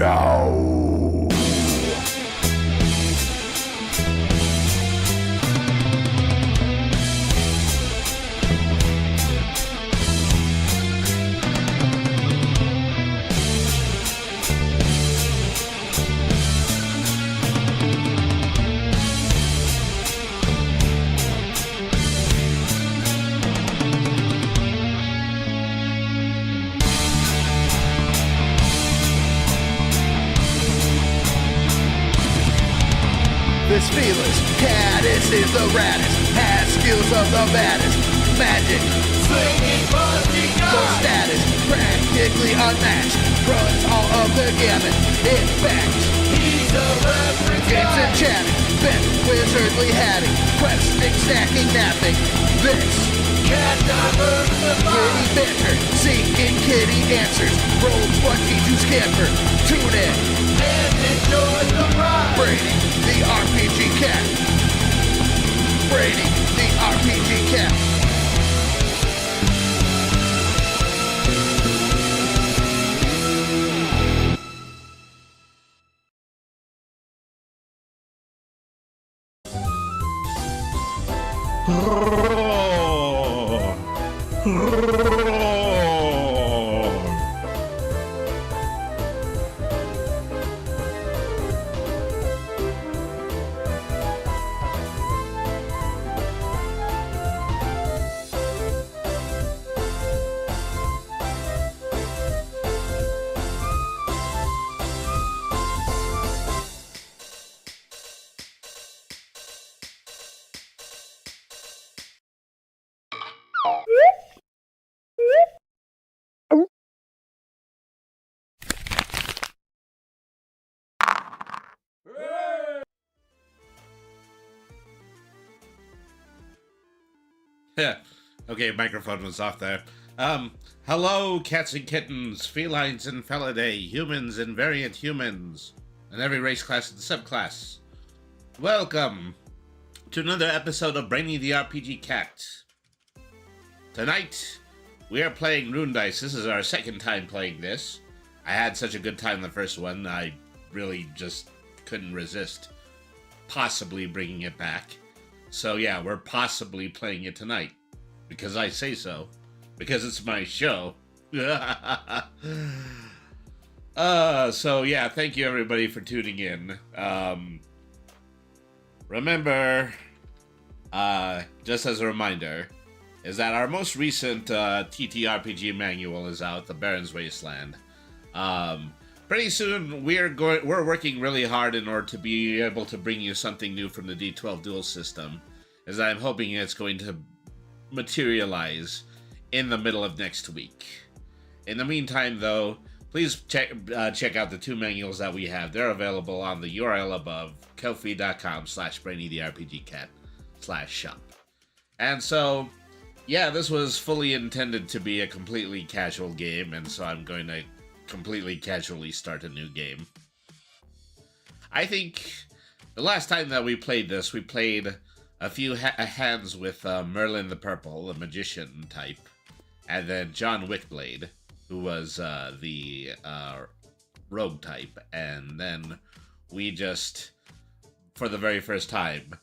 now. This fearless caddis is the raddest, has skills of the baddest, magic, Swinging busting no guns. status, practically unmatched, runs all of the gamut, in fact, He's a reference games guy. and chatting, bent wizardly hatting, questing, stacking, napping, this, Can't diversify. witty banter, seeking kitty answers, roll 20 to scamper, tune in, And enjoy the ride. Brady, the RPG cat. Brady, the RPG cat. Yeah. Okay, microphone was off there. Hello, cats and kittens, felines and felidae, humans and variant humans, and every race class and subclass. Welcome to another episode of Brainy the RPG Cat. Tonight, we are playing Rune Dice. This is our second time playing this. I had such a good time the first one, I really just couldn't resist possibly bringing it back. So yeah, we're possibly playing it tonight. Because I say so. Because it's my show. So yeah, thank you everybody for tuning in. Remember, just as a reminder, is that our most recent TTRPG manual is out, The Barrons Wasteland. Pretty soon we're working really hard in order to be able to bring you something new from the D12 duel system, as I'm hoping it's going to materialize in the middle of next week. In the meantime, though, please check out the two manuals that we have. They're available on the URL above, ko-fi.com/brainytherpgcat/shop. And so, yeah, this was fully intended to be a completely casual game, and so I'm going to completely casually start a new game. I think the last time that we played this, we played a few hands with Merlin the Purple, the magician type, and then John Wickblade, who was the rogue type, and then we just, for the very first time,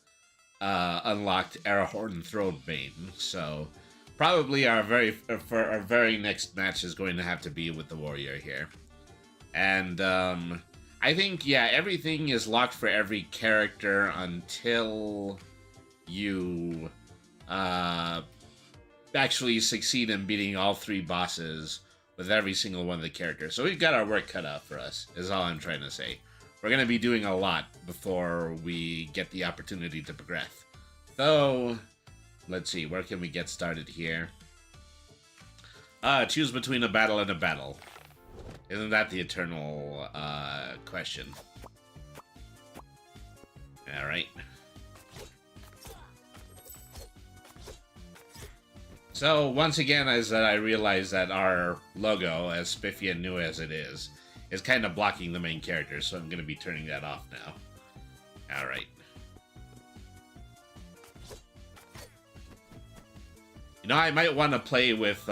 unlocked Arahorn Thronebane. So probably our very next match is going to have to be with the warrior here. And I think, yeah, everything is locked for every character until you actually succeed in beating all three bosses with every single one of the characters. So we've got our work cut out for us, is all I'm trying to say. We're going to be doing a lot before we get the opportunity to progress. So, let's see, where can we get started here? Choose between a battle and a battle. Isn't that the eternal question? Alright. So, once again, as I realize that our logo, as spiffy and new as it is kind of blocking the main character, so I'm going to be turning that off now. Alright. You know, I might want to play with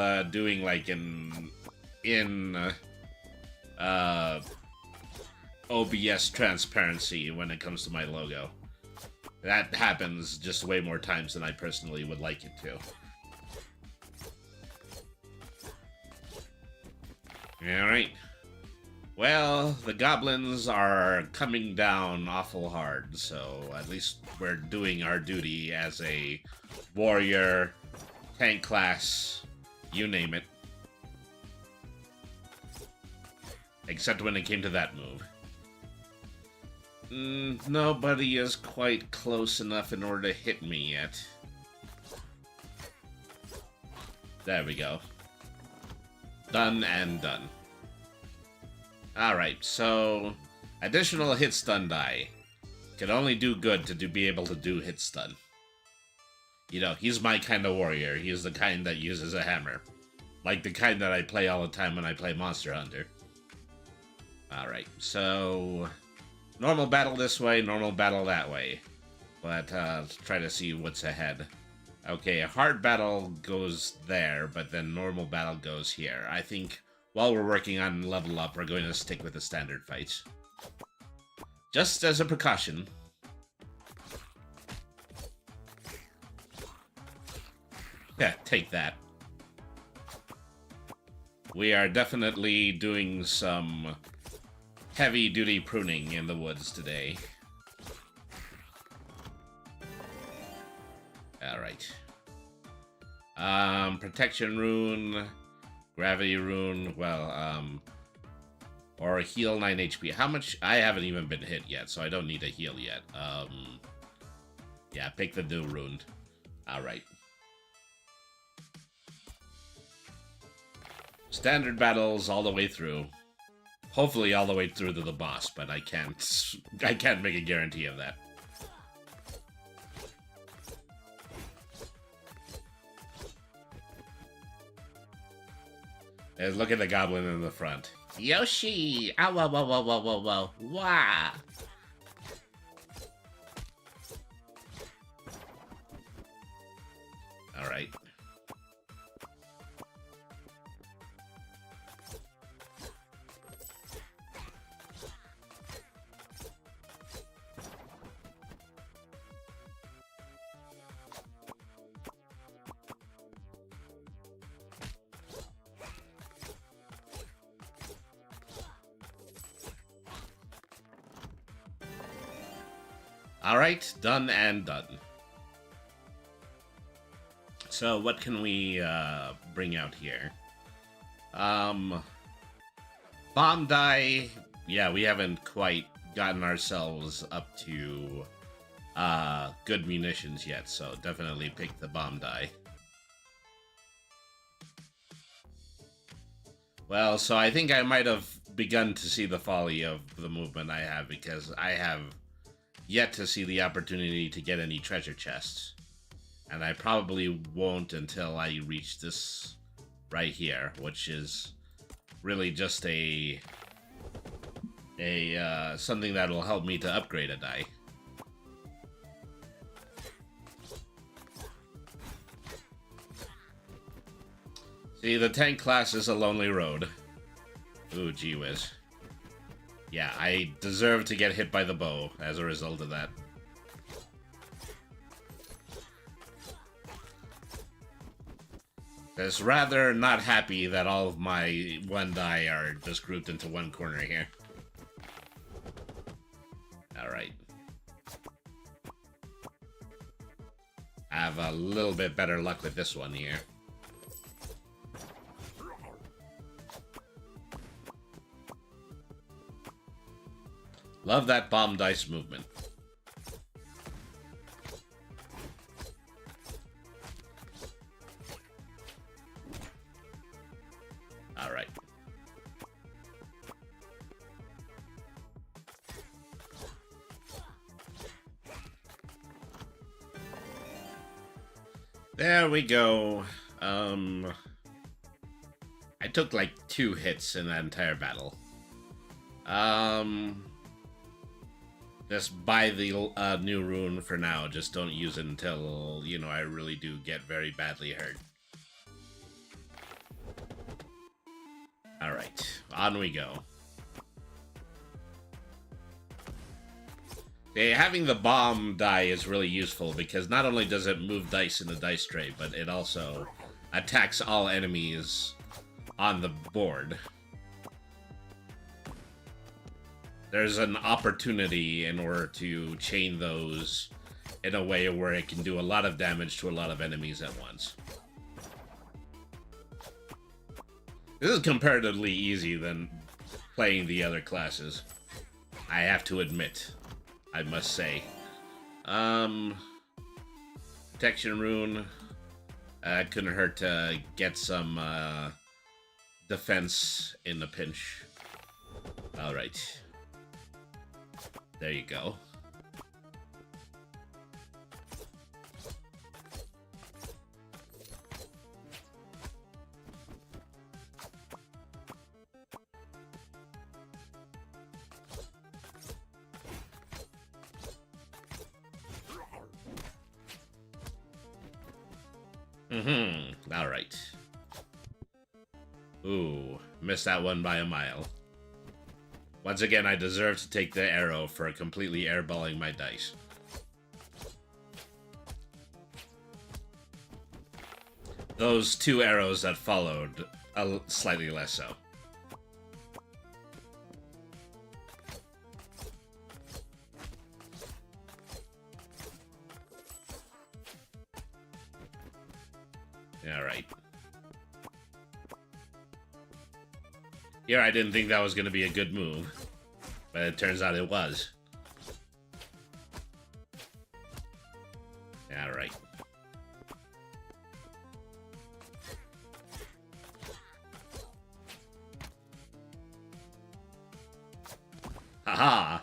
OBS transparency when it comes to my logo. That happens just way more times than I personally would like it to. Alright. Well, the goblins are coming down awful hard, so at least we're doing our duty as a warrior, tank class, you name it. Except when it came to that move. Nobody is quite close enough in order to hit me yet. There we go. Done and done. Alright, so additional hit stun die. Can only do good to be able to do hit stun. You know, he's my kind of warrior. He's the kind that uses a hammer. Like the kind that I play all the time when I play Monster Hunter. Alright, so normal battle this way, normal battle that way. But let's try to see what's ahead. Okay, a hard battle goes there, but then normal battle goes here. I think while we're working on level up, we're going to stick with the standard fights. Just as a precaution. Yeah, take that. We are definitely doing some heavy-duty pruning in the woods today. Alright. Protection rune, gravity rune, well, or heal 9 HP. How much? I haven't even been hit yet, so I don't need a heal yet. Yeah, pick the new rune. Alright. Standard battles all the way through. Hopefully all the way through to the boss, but I can't make a guarantee of that. And look at the goblin in the front. Yoshi! Ah, whoa, whoa, whoa, whoa, whoa, whoa. Wah! Alright. Alright, done and done. So what can we bring out here? Bomb die. Yeah, we haven't quite gotten ourselves up to good munitions yet, so definitely pick the bomb die. Well, so I think I might have begun to see the folly of the movement I have, because I have yet to see the opportunity to get any treasure chests. And I probably won't until I reach this right here, which is really just a something that will help me to upgrade a die. See, the tank class is a lonely road. Ooh, gee whiz. Yeah, I deserve to get hit by the bow as a result of that. It's rather not happy that all of my one die are just grouped into one corner here. Alright. I have a little bit better luck with this one here. Love that bomb dice movement. Alright. There we go. I took like 2 hits in that entire battle. Just buy the new rune for now. Just don't use it until, you know, I really do get very badly hurt. Alright, on we go. Having the bomb die is really useful because not only does it move dice in the dice tray, but it also attacks all enemies on the board. There's an opportunity in order to chain those in a way where it can do a lot of damage to a lot of enemies at once. This is comparatively easy than playing the other classes, I have to admit. I must say. Protection rune. Couldn't hurt to get some defense in the pinch. Alright. There you go. Alright. Ooh, missed that one by a mile. Once again, I deserve to take the arrow for completely airballing my dice. Those two arrows that followed, slightly less so. Alright. Here, I didn't think that was going to be a good move, but it turns out it was. Alright. Haha!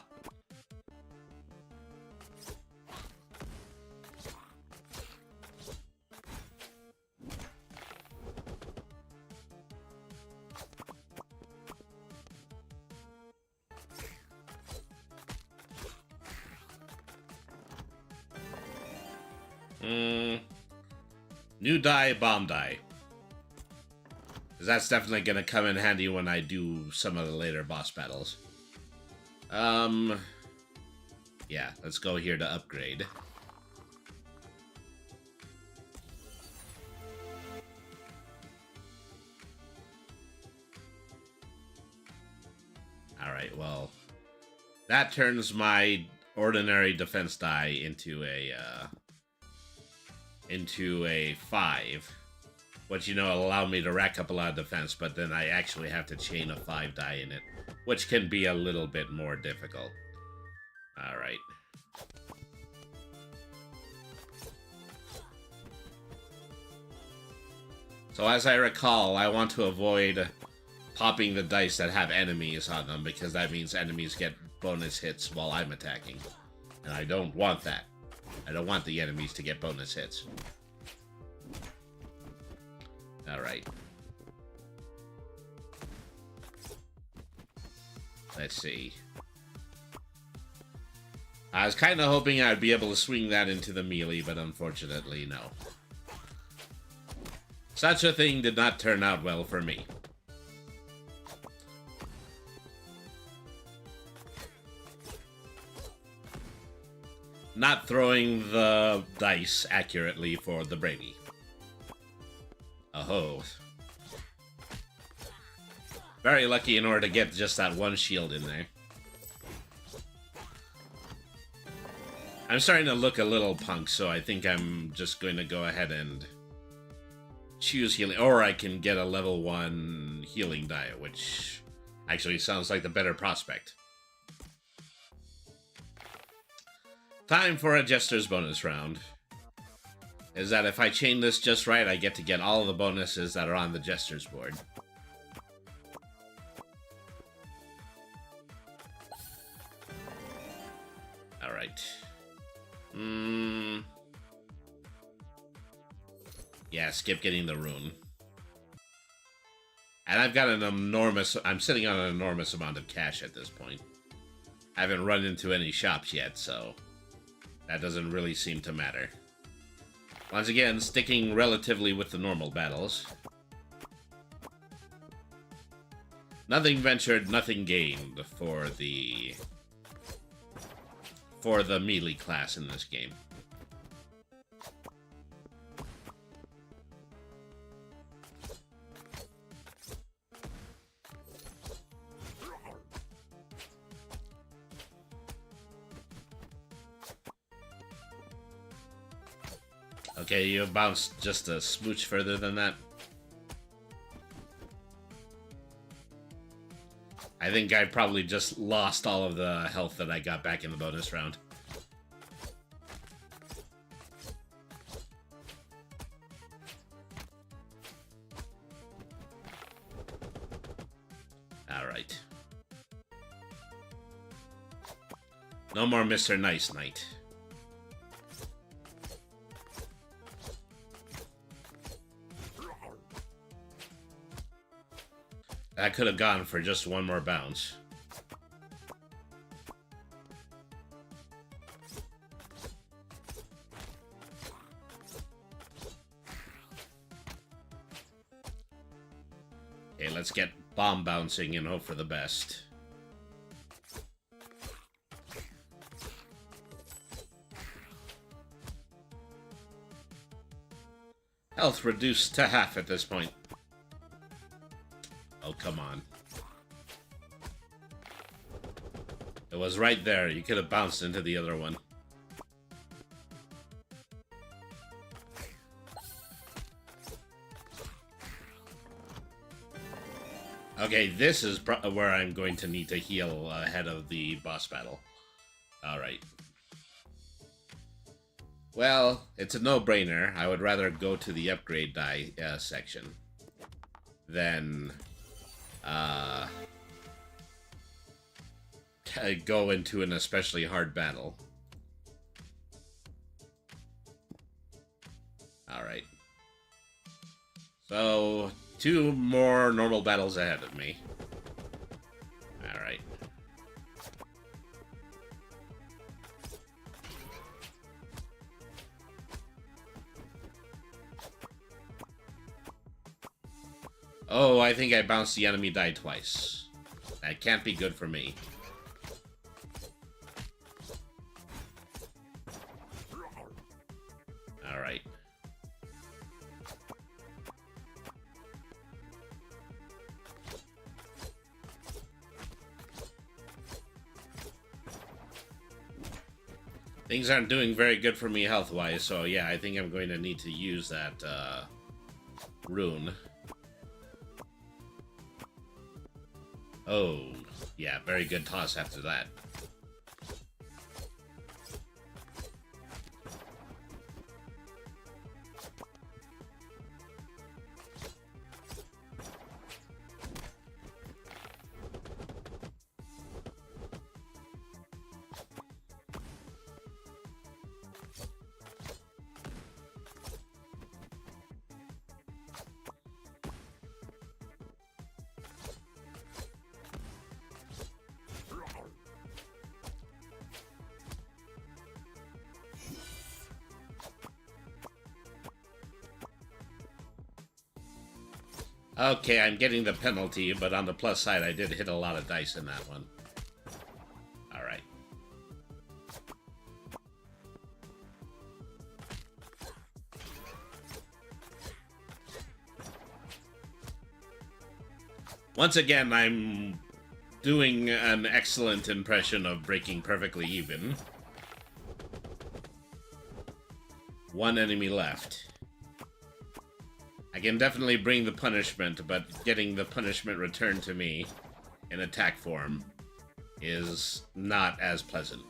New die, bomb die. 'Cause that's definitely gonna come in handy when I do some of the later boss battles. Yeah, let's go here to upgrade. Alright, well, that turns my ordinary defense die into a 5, which, you know, will allow me to rack up a lot of defense, but then I actually have to chain a 5 die in it, which can be a little bit more difficult. Alright. So as I recall, I want to avoid popping the dice that have enemies on them, because that means enemies get bonus hits while I'm attacking. And I don't want that. I don't want the enemies to get bonus hits. Alright. Let's see. I was kind of hoping I'd be able to swing that into the melee, but unfortunately, no. Such a thing did not turn out well for me. Not throwing the dice accurately for the Brady. Oh. Very lucky in order to get just that one shield in there. I'm starting to look a little punk, so I think I'm just going to go ahead and choose healing. Or I can get a level 1 healing die, which actually sounds like the better prospect. Time for a Jester's bonus round. Is that if I chain this just right, I get to get all of the bonuses that are on the Jester's board. Alright. Yeah, skip getting the rune. And I've got I'm sitting on an enormous amount of cash at this point. I haven't run into any shops yet, so that doesn't really seem to matter. Once again, sticking relatively with the normal battles. Nothing ventured, nothing gained for the for the melee class in this game. Okay, you bounced just a smooch further than that. I think I probably just lost all of the health that I got back in the bonus round. Alright. No more Mr. Nice Knight. That could have gone for just one more bounce. Okay, let's get bomb bouncing and hope for the best. Health reduced to half at this point. Oh, come on. It was right there. You could have bounced into the other one. Okay, this is where I'm going to need to heal ahead of the boss battle. Alright. Well, it's a no-brainer. I would rather go to the upgrade die section than go into an especially hard battle. Alright. So, 2 more normal battles ahead of me. Alright. Oh, I think I bounced the enemy die twice. That can't be good for me. Alright. Things aren't doing very good for me health-wise, so yeah, I think I'm going to need to use that, rune. Oh, yeah, very good toss after that. Okay, I'm getting the penalty, but on the plus side, I did hit a lot of dice in that one. Alright. Once again, I'm doing an excellent impression of breaking perfectly even. 1 enemy left. I can definitely bring the punishment, but getting the punishment returned to me in attack form is not as pleasant.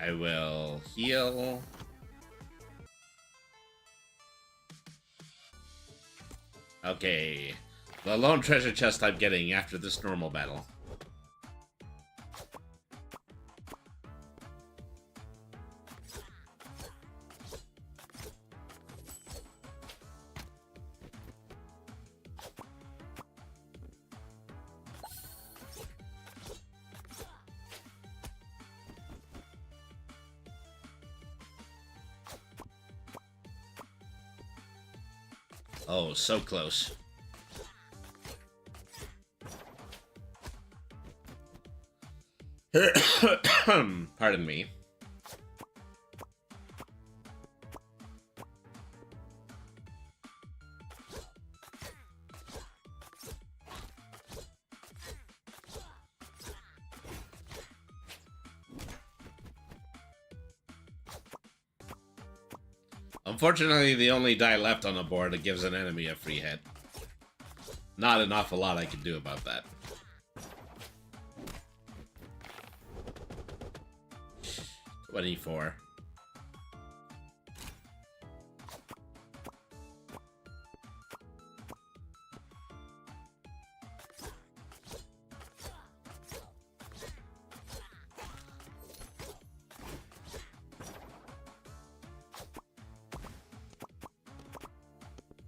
I will heal. Okay, the lone treasure chest I'm getting after this normal battle. Oh, so close. Pardon me. Unfortunately, the only die left on the board that gives an enemy a free hit. Not an awful lot I can do about that. $24.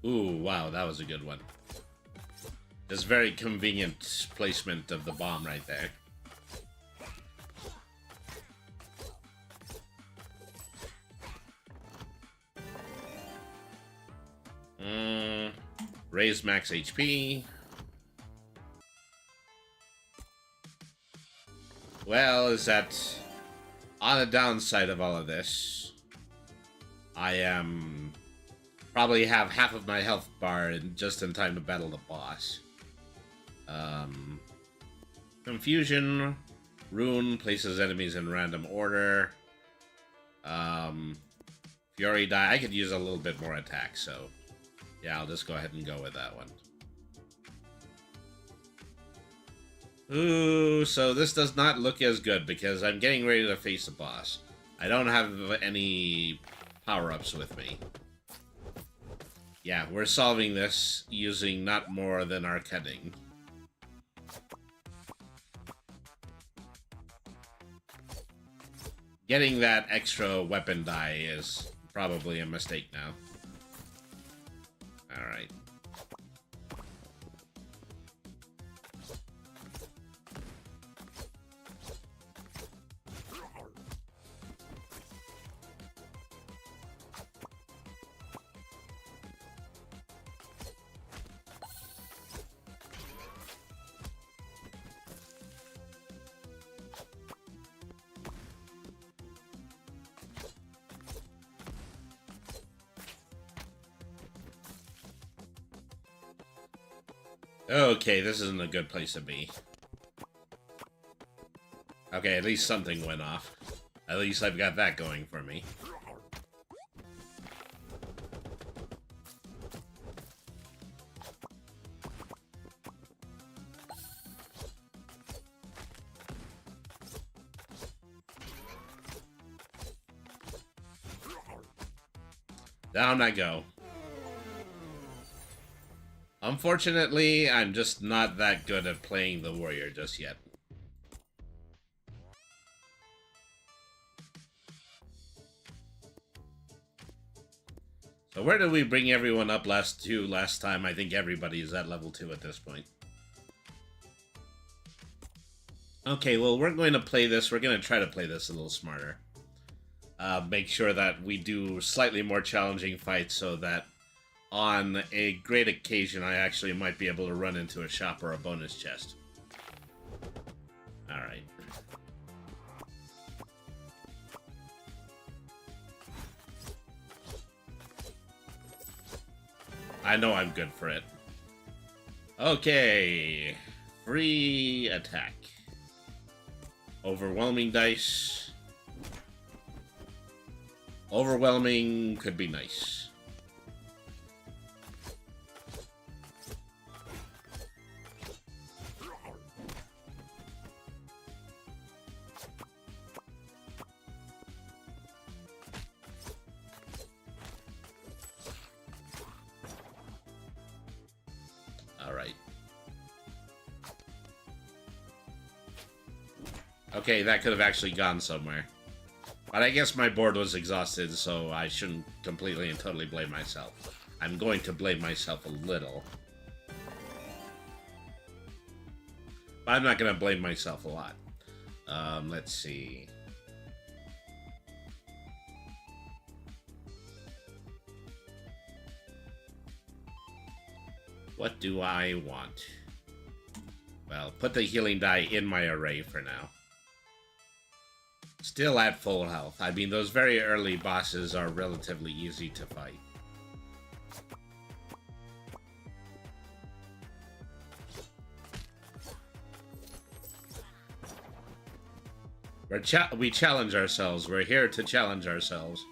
Ooh, wow, that was a good one. This very convenient placement of the bomb right there. Raise max HP. Well, is that on the downside of all of this? I am probably have half of my health bar just in time to battle the boss. Confusion. Rune places enemies in random order. Fury die. I could use a little bit more attack, so yeah, I'll just go ahead and go with that one. Ooh, so this does not look as good because I'm getting ready to face a boss. I don't have any power-ups with me. Yeah, we're solving this using not more than our cutting. Getting that extra weapon die is probably a mistake now. Alright. Okay, this isn't a good place to be. Okay, at least something went off. At least I've got that going for me. Down I go. Unfortunately, I'm just not that good at playing the warrior just yet. So where did we bring everyone up last time? I think everybody's at level 2 at this point. Okay, well, we're going to play this. We're going to try to play this a little smarter. Make sure that we do slightly more challenging fights so that on a great occasion, I actually might be able to run into a shop or a bonus chest. Alright. I know I'm good for it. Okay. Free attack. Overwhelming dice. Overwhelming could be nice. Alright. Okay, that could have actually gone somewhere. But I guess my board was exhausted, so I shouldn't completely and totally blame myself. I'm going to blame myself a little. But I'm not going to blame myself a lot. Let's see. What do I want? Well, put the healing die in my array for now. Still at full health. I mean, those very early bosses are relatively easy to fight. We challenge ourselves. We're here to challenge ourselves.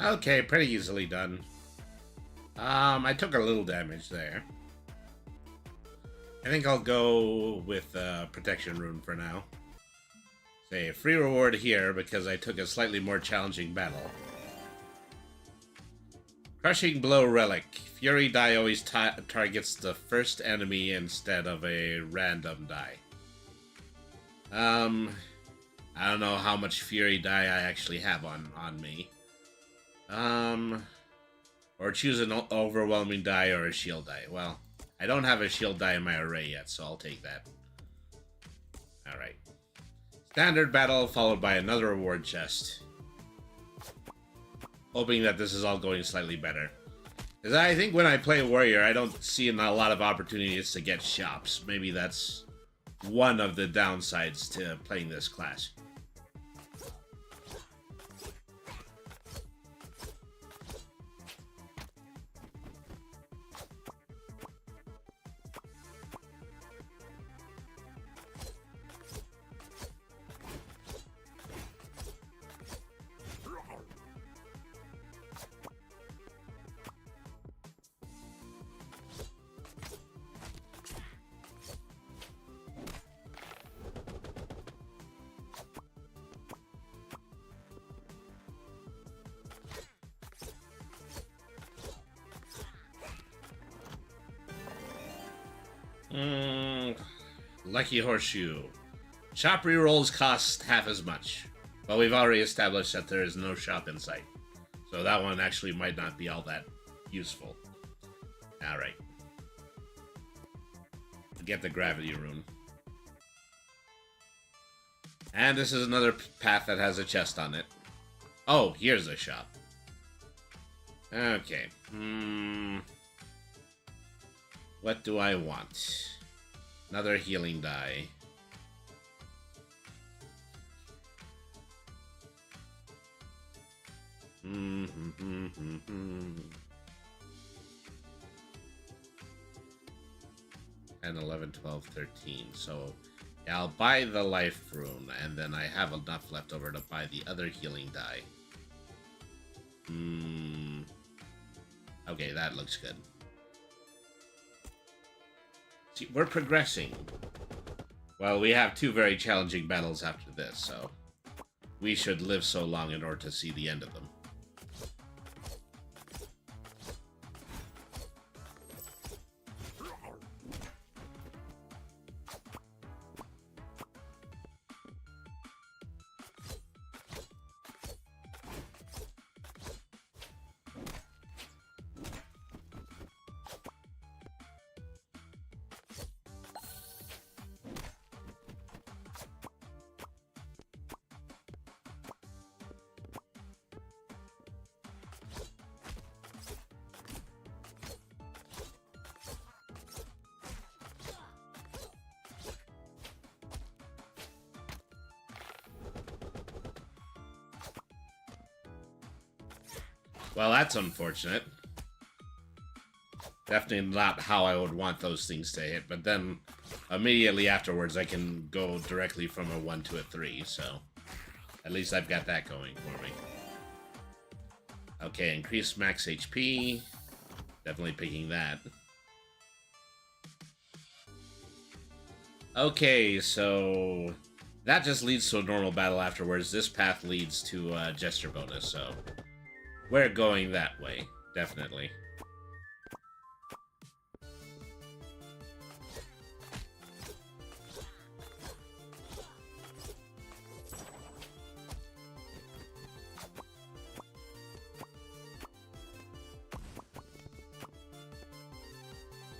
Okay, pretty easily done. I took a little damage there. I think I'll go with Protection Rune for now. Say, free reward here because I took a slightly more challenging battle. Crushing Blow Relic. Fury die always targets the first enemy instead of a random die. I don't know how much Fury die I actually have on me. Or choose an overwhelming die or a shield die. Well, I don't have a shield die in my array yet, so I'll take that. Alright. Standard battle followed by another reward chest. Hoping that this is all going slightly better. Because I think when I play Warrior, I don't see a lot of opportunities to get shops. Maybe that's one of the downsides to playing this class. Lucky Horseshoe. Shop rerolls cost half as much, but we've already established that there is no shop in sight, so that one actually might not be all that useful. Alright. Get the Gravity Rune. And this is another path that has a chest on it. Oh, here's a shop. Okay. What do I want? Another healing die. And 11, 12, 13. So yeah, I'll buy the life rune, and then I have enough left over to buy the other healing die. Okay, that looks good. See, we're progressing. Well, we have two very challenging battles after this, so we should live so long in order to see the end of them. Well, that's unfortunate. Definitely not how I would want those things to hit, but then immediately afterwards I can go directly from a 1 to a 3, so at least I've got that going for me. Okay, increase max HP. Definitely picking that. Okay, so that just leads to a normal battle afterwards. This path leads to a gesture bonus, so we're going that way, definitely.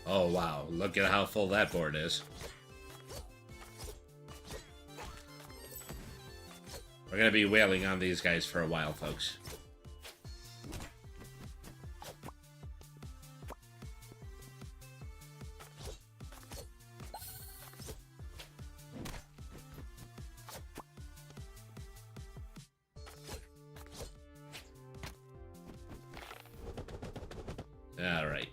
Oh wow, look at how full that board is. We're gonna be wailing on these guys for a while, folks. All right.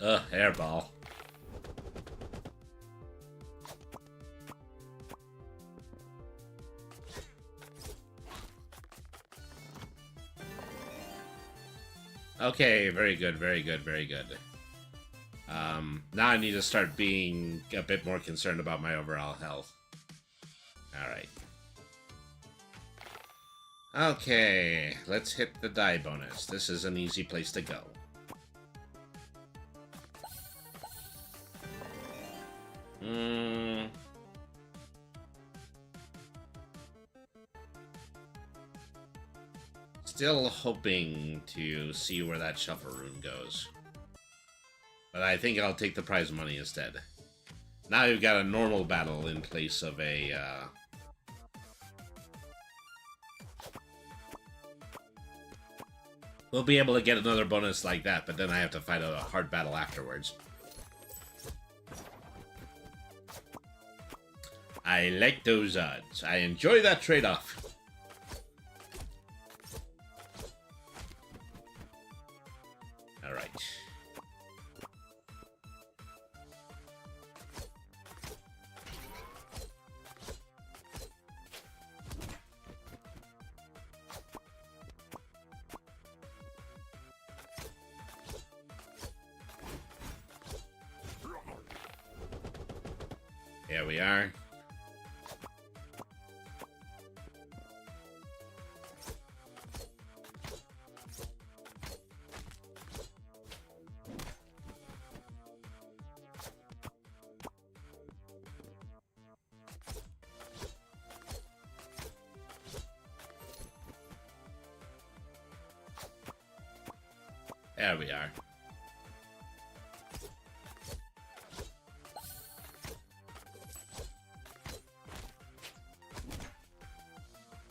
Ugh, airball. Okay, very good, very good, very good. Now I need to start being a bit more concerned about my overall health. Alright. Okay, let's hit the die bonus. This is an easy place to go. Still hoping to see where that shuffle rune goes. But I think I'll take the prize money instead. Now we've got a normal battle in place of a, We'll be able to get another bonus like that, but then I have to fight a hard battle afterwards. I like those odds. I enjoy that trade-off. Alright. Here we are. There we are.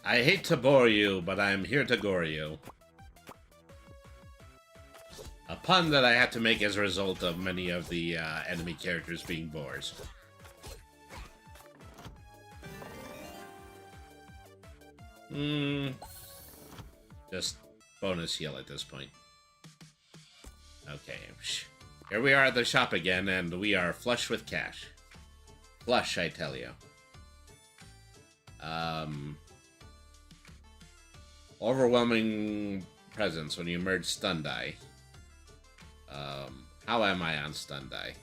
I hate to bore you, but I'm here to gore you. A pun that I had to make as a result of many of the enemy characters being bores. Just bonus heal at this point. Okay, here we are at the shop again, and we are flush with cash. Flush, I tell you. Overwhelming presence when you merge stun die. How am I on stun die?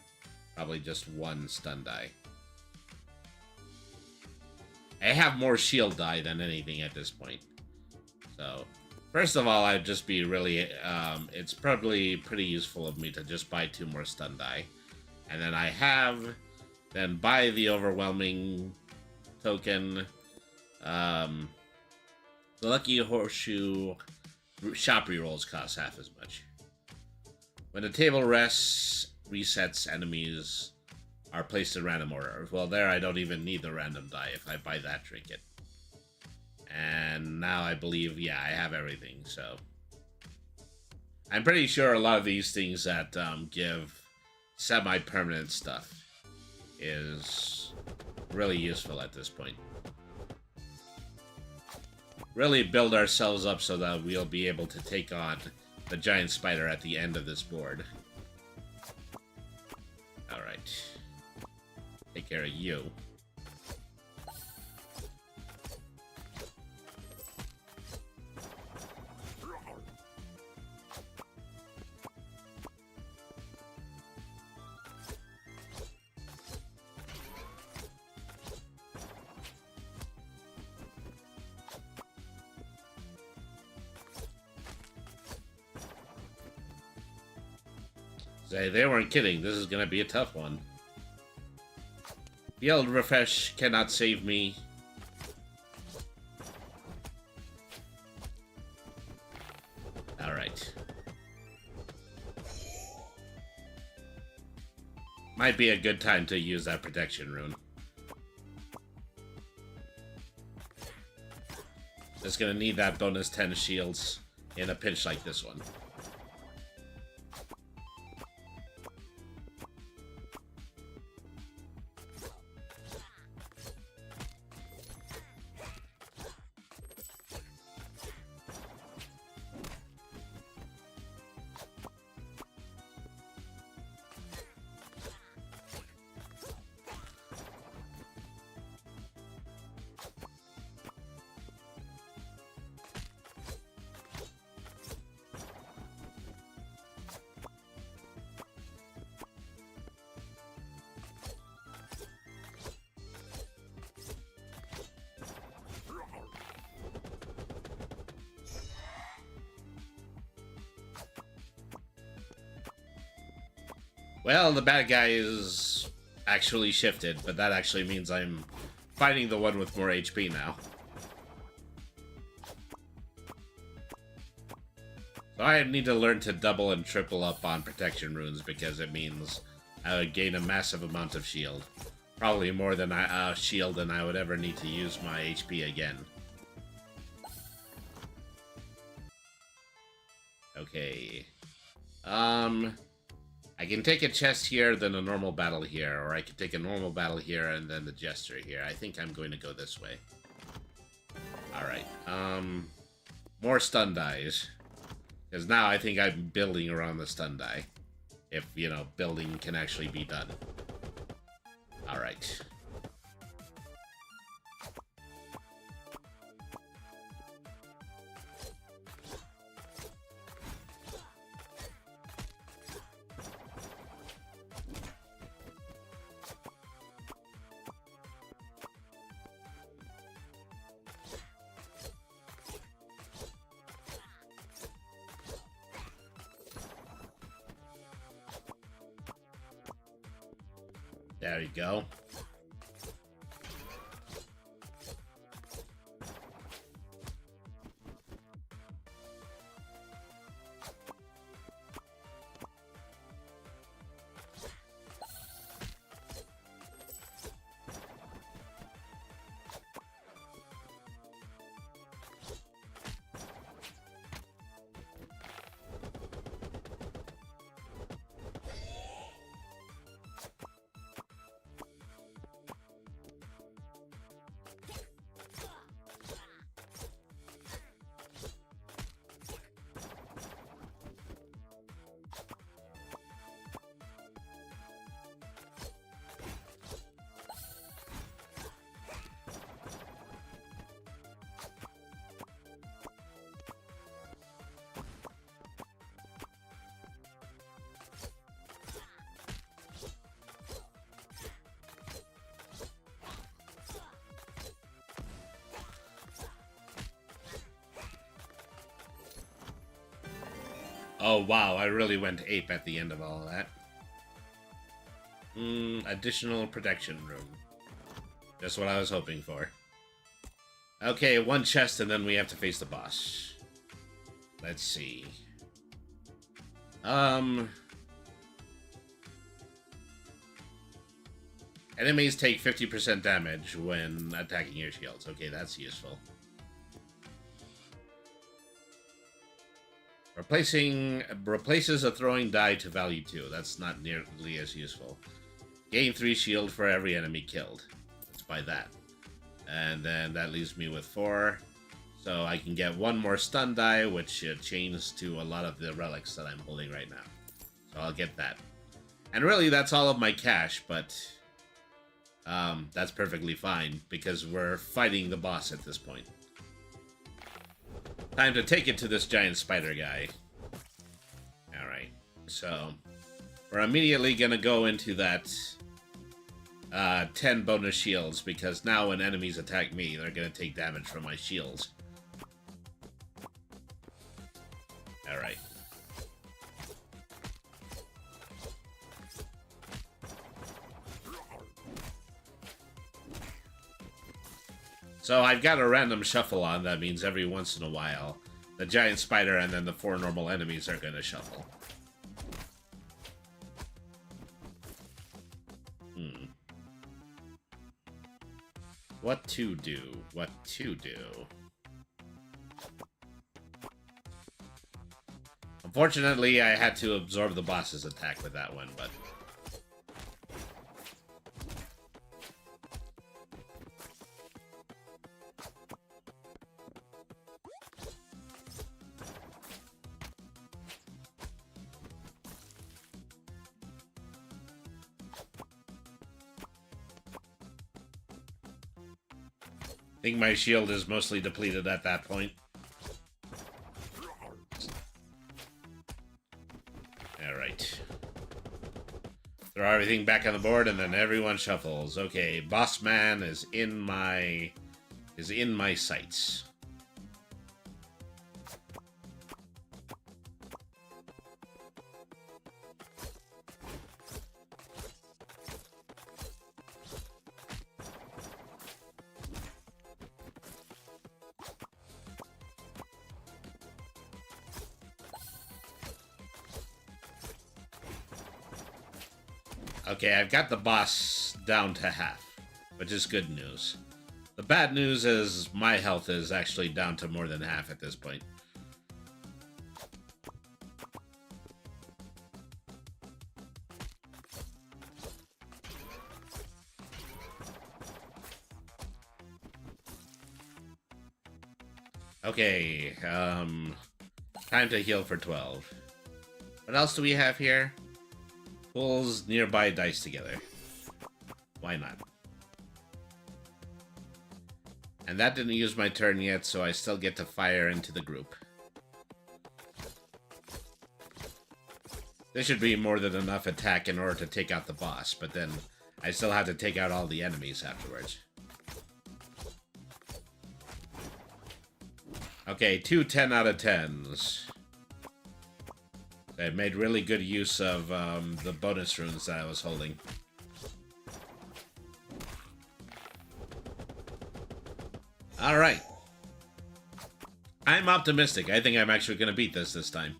Probably just one stun die. I have more shield die than anything at this point. So, first of all, I'd just be really, it's probably pretty useful of me to just buy 2 more stun die. And then then buy the overwhelming token, The Lucky Horseshoe shop rerolls cost half as much. When the table resets, enemies are placed in random order. Well, there I don't even need the random die if I buy that trinket. And now I believe, yeah, I have everything, so... I'm pretty sure a lot of these things that give semi-permanent stuff is really useful at this point. Really build ourselves up so that we'll be able to take on the giant spider at the end of this board. Alright. Take care of you. They weren't kidding. This is going to be a tough one. Field refresh cannot save me. Alright. Might be a good time to use that protection rune. Just going to need that bonus 10 shields in a pinch like this one. Well, the bad guy is actually shifted, but that actually means I'm fighting the one with more HP now. So I need to learn to double and triple up on protection runes because it means I would gain a massive amount of shield. Probably more than shield than I would ever need to use my HP again. Okay. I can take a chest here, then a normal battle here, or I can take a normal battle here and then the jester here. I think I'm going to go this way. Alright, more stun dies. Because now I think I'm building around the stun die. If, you know, building can actually be done. Alright. There you go. Oh wow, I really went ape at the end of all of that. Additional protection room. Just what I was hoping for. Okay, one chest and then we have to face the boss. Let's see. Enemies take 50% damage when attacking your shields. Okay, that's useful. Replaces a throwing die to value 2. That's not nearly as useful. Gain 3 shield for every enemy killed. Let's buy that. And then that leaves me with 4. So I can get 1 more stun die, which chains to a lot of the relics that I'm holding right now. So I'll get that. And really, that's all of my cash, but that's perfectly fine, because we're fighting the boss at this point. Time to take it to this giant spider guy. Alright, so we're immediately going to go into that 10 bonus shields, because now when enemies attack me, they're going to take damage from my shields. Alright. So I've got a random shuffle on. That means every once in a while, the giant spider and then the 4 normal enemies are going to shuffle. What to do? What to do? Unfortunately, I had to absorb the boss's attack with that one, but... I think my shield is mostly depleted at that point. Alright. Throw everything back on the board and then everyone shuffles. Okay, boss man is in my sights. Okay, I've got the boss down to half, which is good news. The bad news is my health is actually down to more than half at this point. Okay, time to heal for 12. What else do we have here? Pulls nearby dice together. Why not? And that didn't use my turn yet, so I still get to fire into the group. This should be more than enough attack in order to take out the boss, but then I still have to take out all the enemies afterwards. Okay, 2 10 out of 10s. I made really good use of the bonus runes that I was holding. Alright. I'm optimistic. I think I'm actually going to beat this time.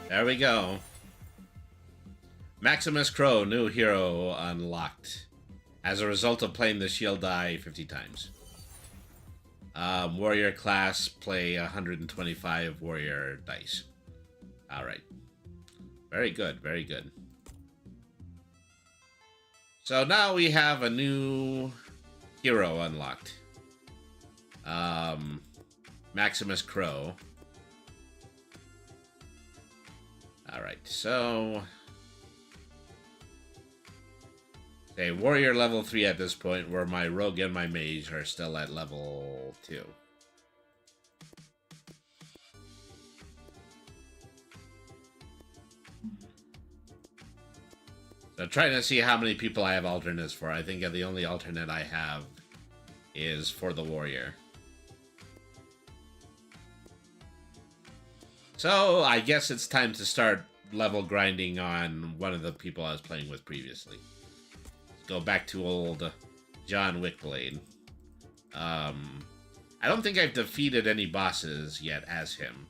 There we go. Maximus Crow, new hero unlocked. As a result of playing the shield die 50 times. Warrior class, play 125 warrior dice. Alright. Very good, very good. So now we have a new hero unlocked. Maximus Crow. Alright, so... Okay, warrior level 3 at this point, where my rogue and my mage are still at level 2. So trying to see how many people I have alternates for. I think the only alternate I have is for the warrior. So I guess it's time to start level grinding on one of the people I was playing with previously. Let's go back to old John Wickblade. I don't think I've defeated any bosses yet as him,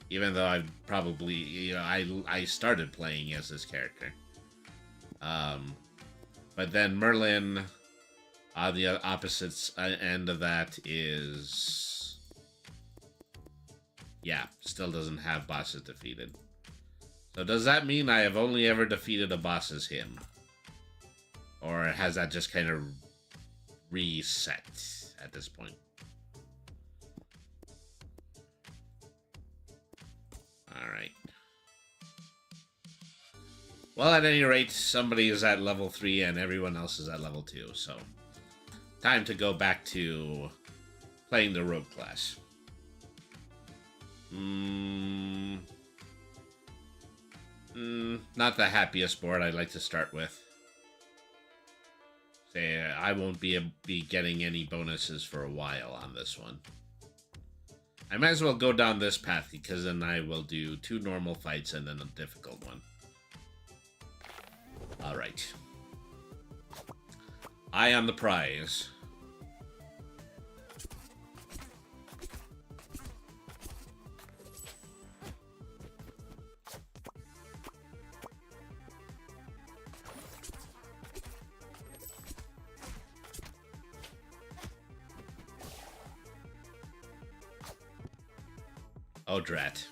even though I've probably, you know, I started playing as this character. But then Merlin, on the opposite end of that, is, yeah, still doesn't have bosses defeated. So does that mean I have only ever defeated a boss as him? Or has that just kind of reset at this point? Alright. Well, at any rate, somebody is at level 3 and everyone else is at level 2, so time to go back to playing the rogue class. Not the happiest board I'd like to start with. Say, I won't be getting any bonuses for a while on this one. I might as well go down this path, because then I will do 2 normal fights and then a difficult one. Alright. Eye on the prize. Oh, drat.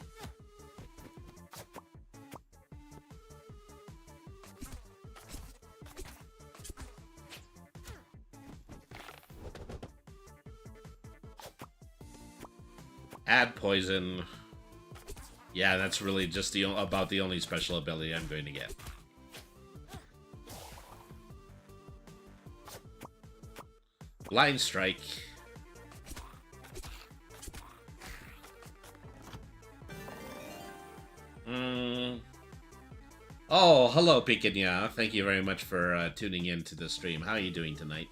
Add poison. Yeah, that's really just about the only special ability I'm going to get. Blind strike. Oh, hello, Picanha. Thank you very much for tuning in to the stream. How are you doing tonight?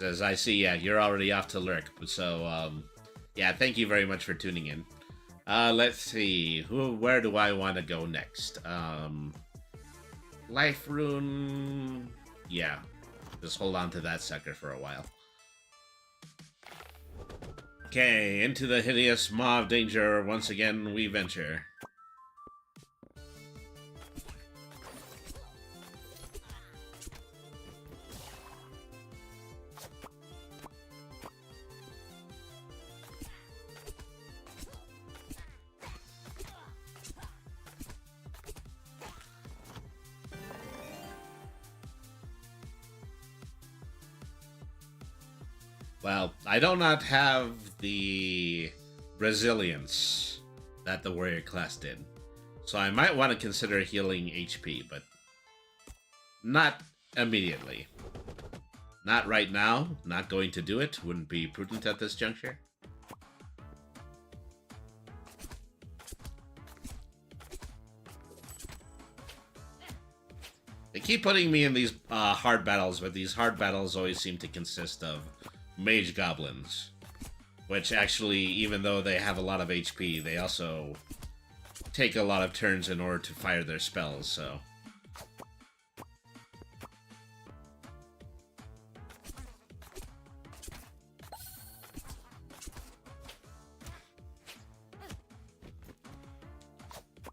As I see, yeah, you're already off to lurk. So, yeah, thank you very much for tuning in. Let's see. Where do I want to go next? Life Rune. Yeah, just hold on to that sucker for a while. Okay, into the hideous maw of danger once again we venture. Well, I do not have the resilience that the warrior class did. So I might want to consider healing HP, but not immediately. Not right now. Not going to do it. Wouldn't be prudent at this juncture. They keep putting me in these hard battles, but these hard battles always seem to consist of mage goblins, which actually, even though they have a lot of HP, they also take a lot of turns in order to fire their spells, so...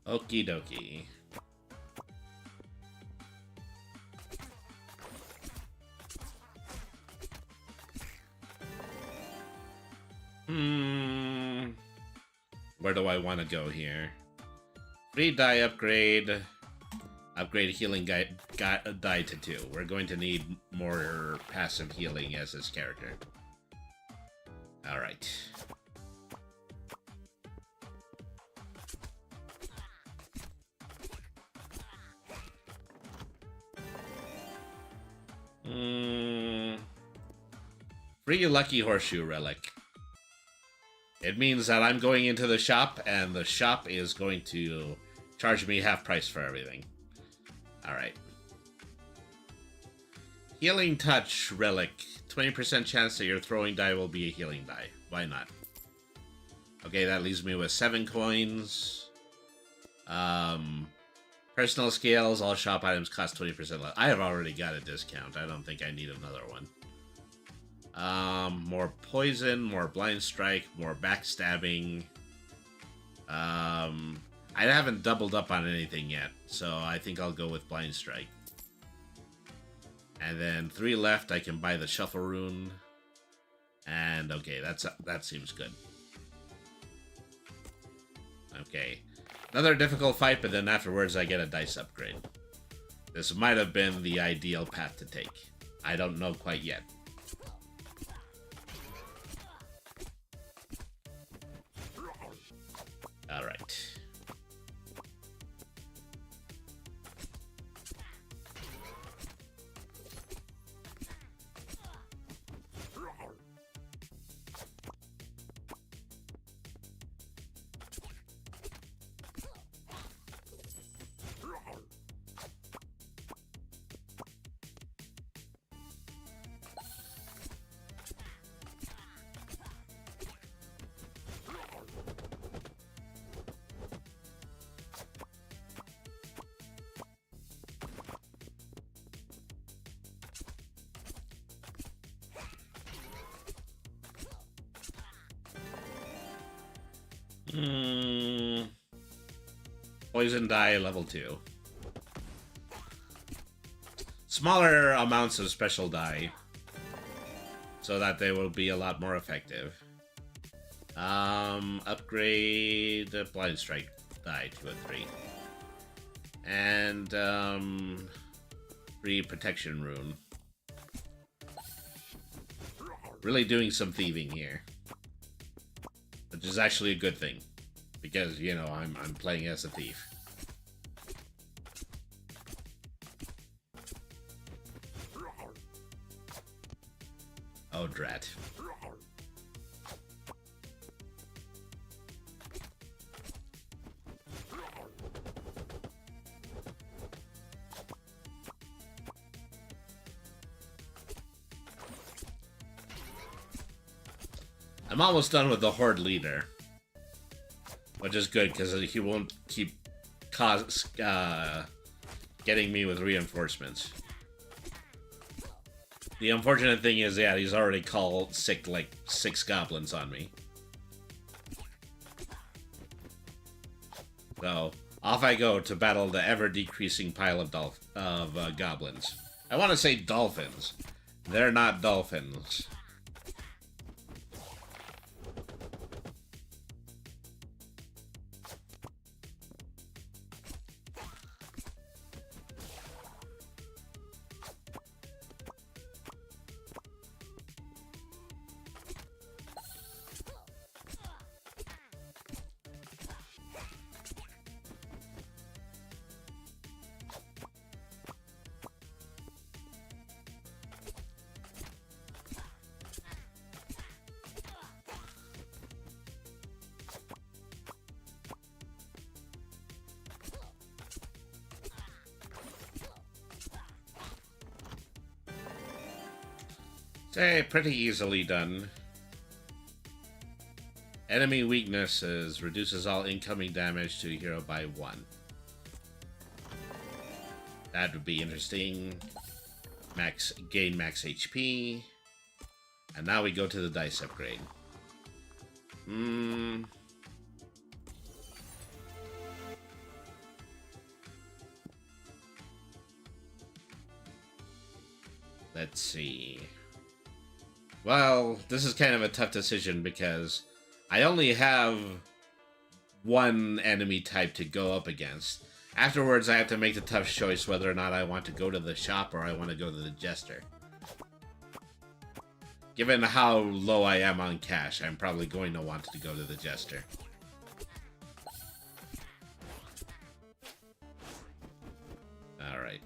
Okie dokie. Where do I want to go here? Free die upgrade. Upgrade healing die to 2. We're going to need more passive healing as this character. Alright. Free Lucky Horseshoe Relic. It means that I'm going into the shop, and the shop is going to charge me half price for everything. Alright. Healing Touch Relic. 20% chance that your throwing die will be a healing die. Why not? Okay, that leaves me with 7 coins. Personal scales, all shop items cost 20% less. I have already got a discount. I don't think I need another one. More poison, more blind strike, more backstabbing. I haven't doubled up on anything yet, so I think I'll go with blind strike. And then 3 left, I can buy the shuffle rune. And okay, that seems good. Okay. Another difficult fight, but then afterwards I get a dice upgrade. This might have been the ideal path to take. I don't know quite yet. Alright. Poison die level 2. Smaller amounts of special die, so that they will be a lot more effective. Upgrade blind strike die to a 3. And free protection rune. Really doing some thieving here. Which is actually a good thing. Because, you know, I'm playing as a thief. Oh, drat. I'm almost done with the Horde leader. Which is good, because he won't keep getting me with reinforcements. The unfortunate thing is, yeah, he's already called sick like 6 goblins on me. So, off I go to battle the ever-decreasing pile of goblins. I want to say dolphins. They're not dolphins. Say, pretty easily done. Enemy weaknesses reduces all incoming damage to a hero by 1. That would be interesting. Gain max HP. And now we go to the dice upgrade. Let's see. Well, this is kind of a tough decision because I only have one enemy type to go up against. Afterwards, I have to make the tough choice whether or not I want to go to the shop or I want to go to the jester. Given how low I am on cash, I'm probably going to want to go to the jester. Alright.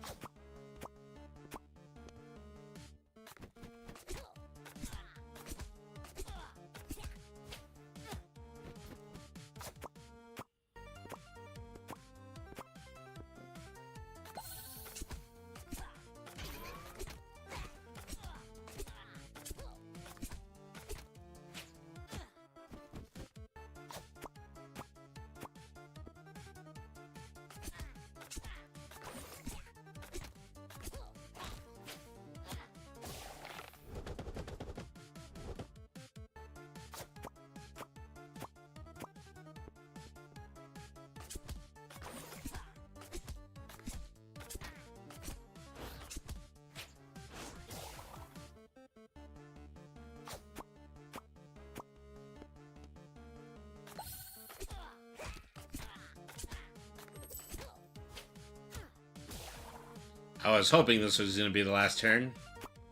I was hoping this was going to be the last turn.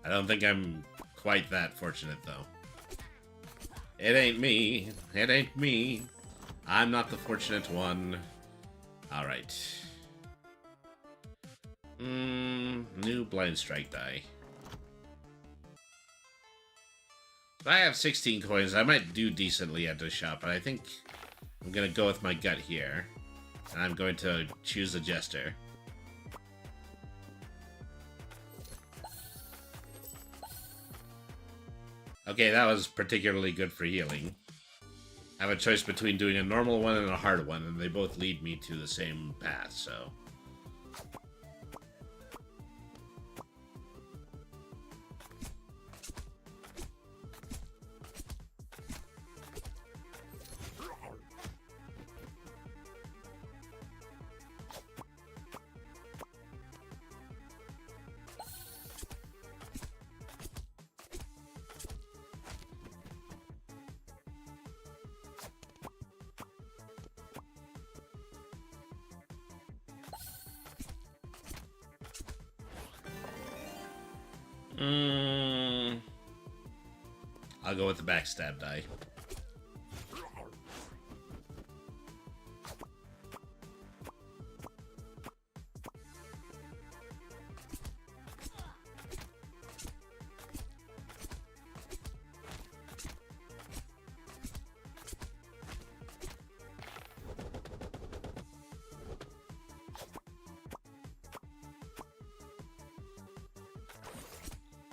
I don't think I'm quite that fortunate, though. It ain't me. It ain't me. I'm not the fortunate one. Alright. New blind strike die. If I have 16 coins, I might do decently at this shop, but I think I'm going to go with my gut here. And I'm going to choose a Jester. Okay, that was particularly good for healing. I have a choice between doing a normal one and a hard one, and they both lead me to the same path, so... I'll go with the backstab die.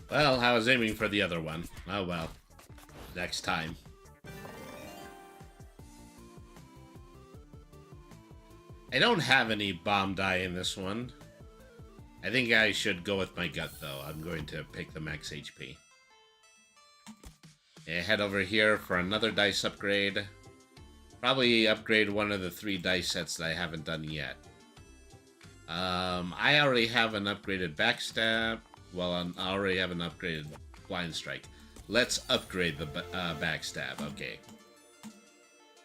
Well, I was aiming for the other one. Oh well. Next time. I don't have any bomb die in this one. I think I should go with my gut, though. I'm going to pick the max HP. Okay, head over here for another dice upgrade. Probably upgrade one of the 3 dice sets that I haven't done yet. I already have an upgraded backstab. Well, I already have an upgraded blind strike. Let's upgrade the backstab. Okay.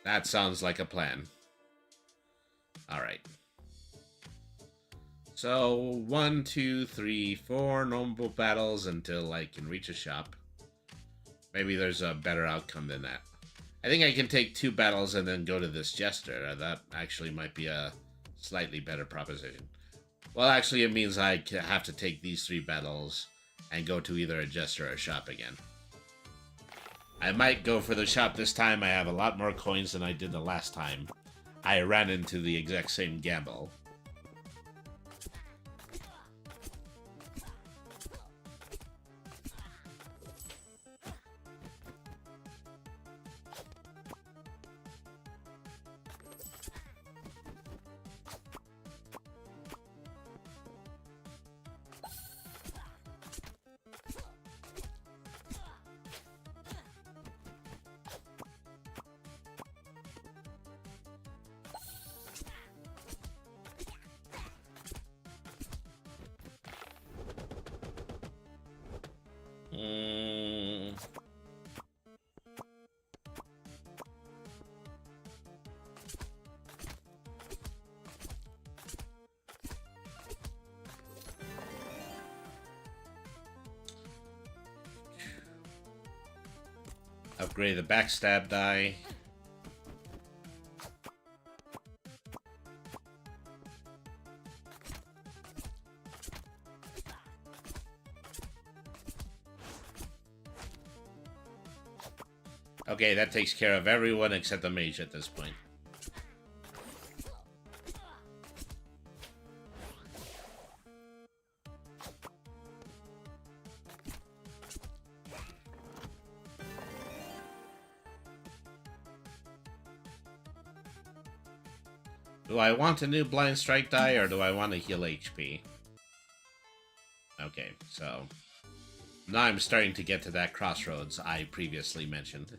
That sounds like a plan. Alright. So, 1, 2, 3, 4 normal battles until I can reach a shop. Maybe there's a better outcome than that. I think I can take 2 battles and then go to this Jester. That actually might be a slightly better proposition. Well, actually, it means I have to take these 3 battles and go to either a Jester or a shop again. I might go for the shop this time. I have a lot more coins than I did the last time. I ran into the exact same gamble. Upgrade the backstab die. Okay, that takes care of everyone except the mage at this point. Do I want a new blind strike die or do I want to heal HP? Okay, so now I'm starting to get to that crossroads I previously mentioned.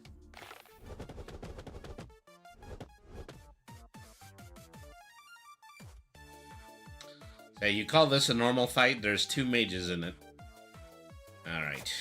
Okay, you call this a normal fight? There's 2 mages in it. Alright.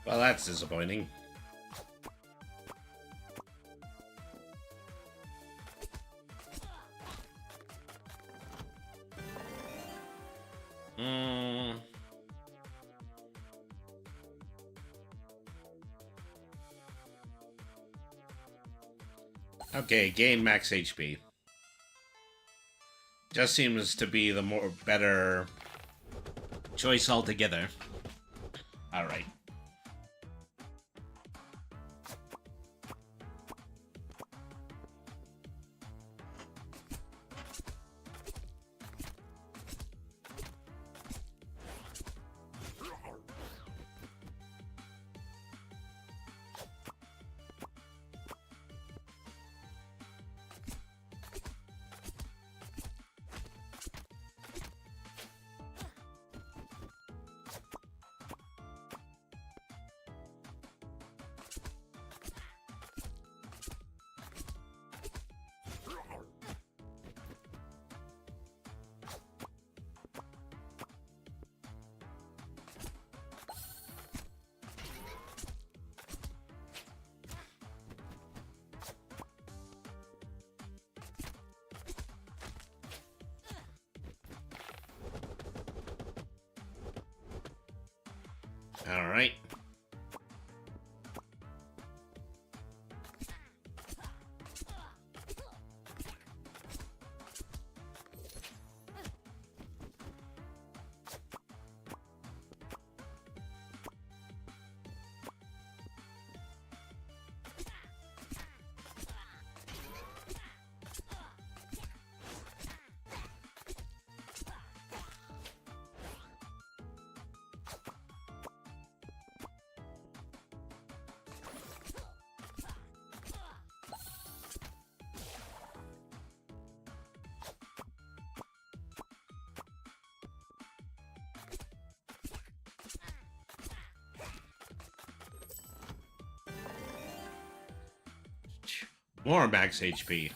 Well, that's disappointing. Okay, gain max HP. Just seems to be the better choice altogether. Alright. Alright. More max HP.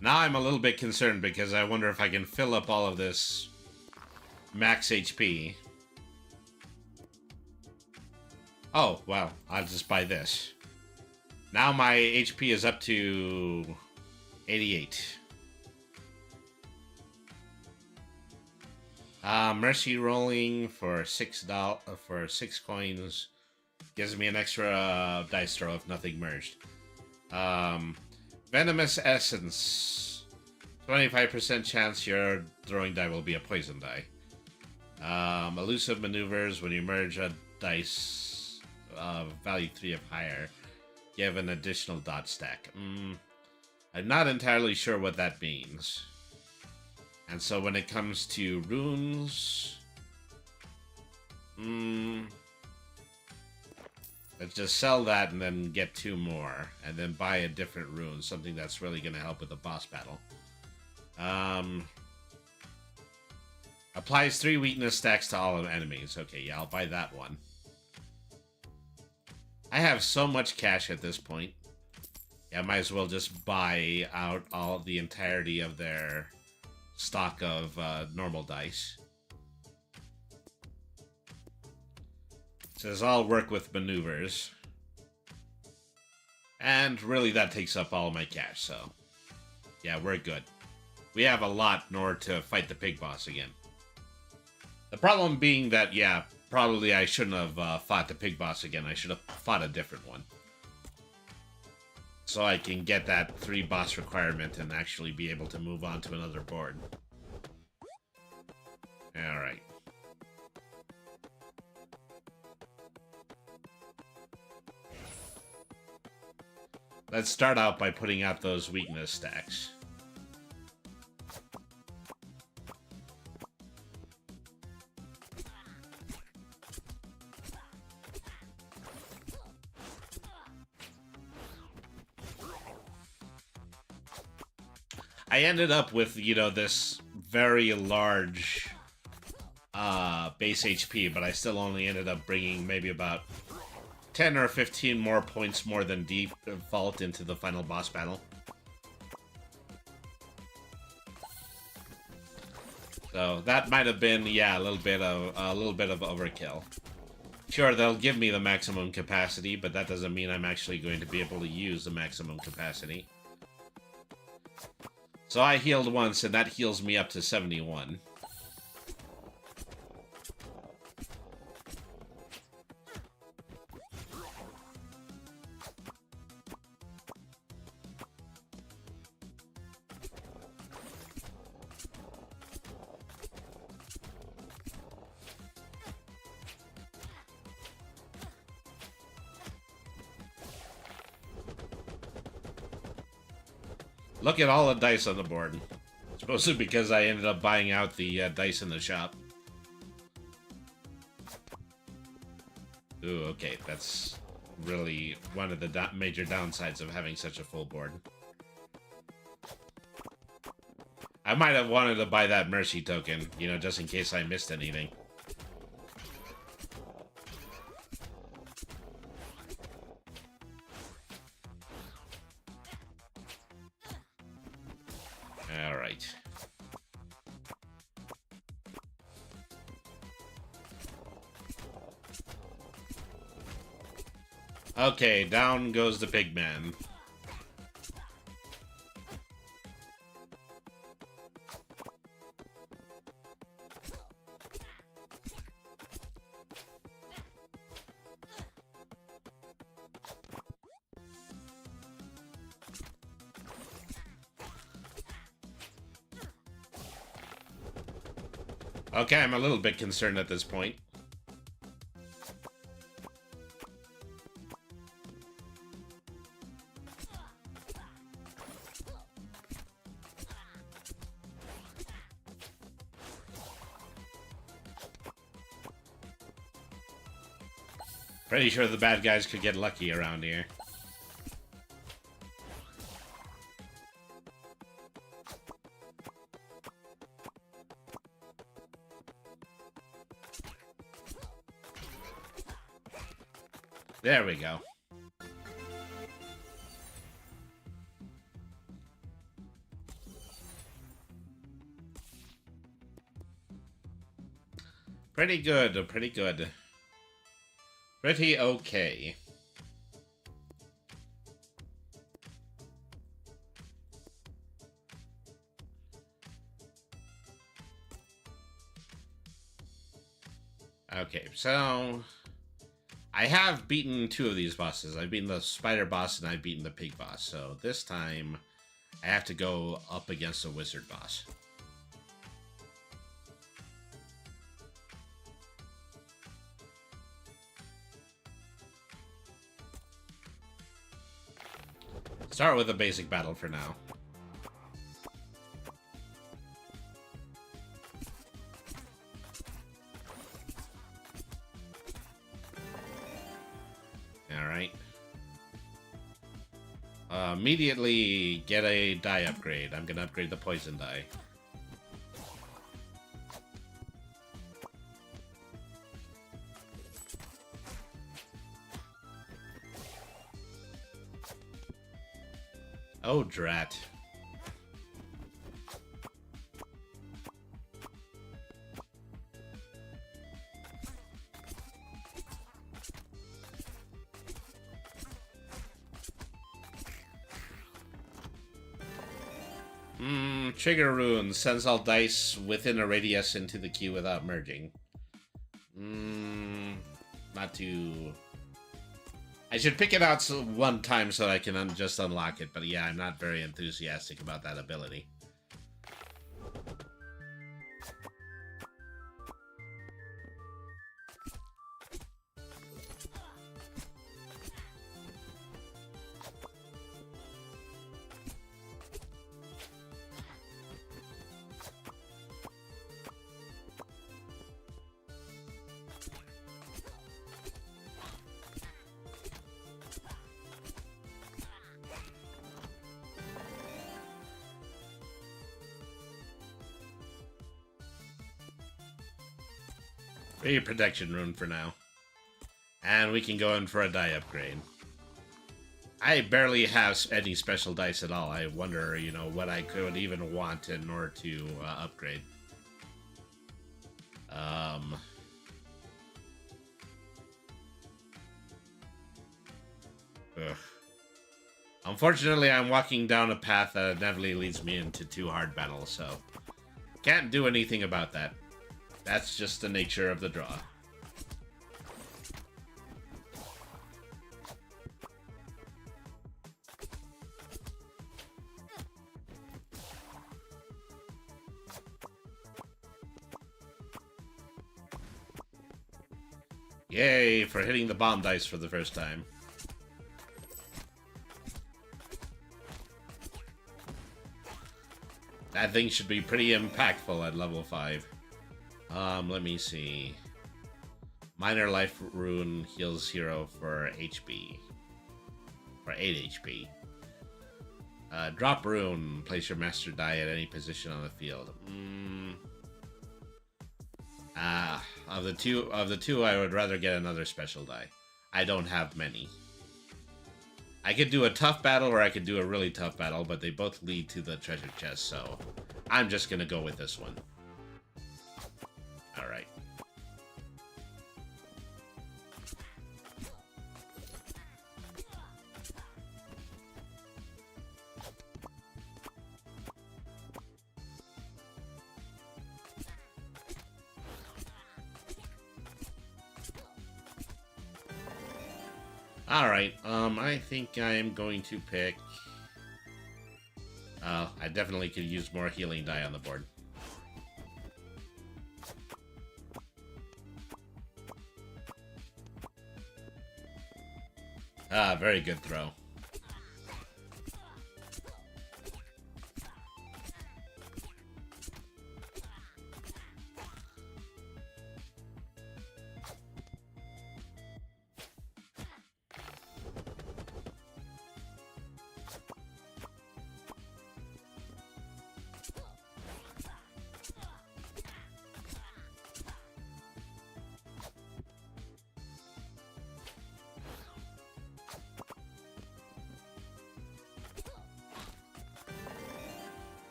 Now I'm a little bit concerned because I wonder if I can fill up all of this max HP. Oh, well, I'll just buy this. Now my HP is up to 88. Mercy rolling for $6 for 6 coins gives me an extra dice throw if nothing merged. Venomous Essence. 25% chance your throwing die will be a poison die. Elusive Maneuvers. When you merge a dice value 3 of higher, give an additional dot stack. I'm not entirely sure what that means. And so when it comes to runes... let's just sell that and then get 2 more. And then buy a different rune. Something that's really going to help with the boss battle. Applies 3 weakness stacks to all enemies. Okay, yeah, I'll buy that one. I have so much cash at this point. Yeah, I might as well just buy out all the entirety of their stock of normal dice. It says I'll work with maneuvers. And really that takes up all my cash, so yeah, we're good. We have a lot in order to fight the pig boss again. The problem being that, yeah, probably I shouldn't have fought the pig boss again. I should have fought a different one. So I can get that 3 boss requirement and actually be able to move on to another board. Alright. Let's start out by putting out those weakness stacks. I ended up with, you know, this very large base HP, but I still only ended up bringing maybe about 10 or 15 more points more than default into the final boss battle. So that might have been, yeah, a little bit of overkill. Sure, they'll give me the maximum capacity, but that doesn't mean I'm actually going to be able to use the maximum capacity. So I healed once, and that heals me up to 71. Look at all the dice on the board. It's mostly because I ended up buying out the dice in the shop. Ooh, okay, that's really one of the major downsides of having such a full board. I might have wanted to buy that mercy token, you know, just in case I missed anything. Alright. Okay, down goes the pigman. Okay, I'm a little bit concerned at this point. Pretty sure the bad guys could get lucky around here. There we go. Pretty good, pretty good. Pretty okay. Okay, so I have beaten two of these bosses. I've beaten the spider boss and I've beaten the pig boss. So this time I have to go up against a wizard boss. Start with a basic battle for now. Alright. Immediately get a die upgrade. I'm gonna upgrade the poison die. Oh, drat. Trigger rune sends all dice within a radius into the queue without merging. Not too... I should pick it out one time so I can just unlock it, but yeah, I'm not very enthusiastic about that ability. Maybe a protection rune for now. And we can go in for a die upgrade. I barely have any special dice at all. I wonder, you know, what I could even want in order to upgrade. Ugh. Unfortunately, I'm walking down a path that inevitably leads me into 2 hard battles, so can't do anything about that. That's just the nature of the draw. Yay, for hitting the bomb dice for the first time. That thing should be pretty impactful at level 5. Let me see. Minor life rune heals hero for HP. For 8 HP. Drop rune. Place your master die at any position on the field. Of the two, I would rather get another special die. I don't have many. I could do a tough battle or I could do a really tough battle, but they both lead to the treasure chest, so I'm just gonna go with this one. Alright. Alright, I think I'm going to pick... I definitely could use more healing die on the board. Very good throw.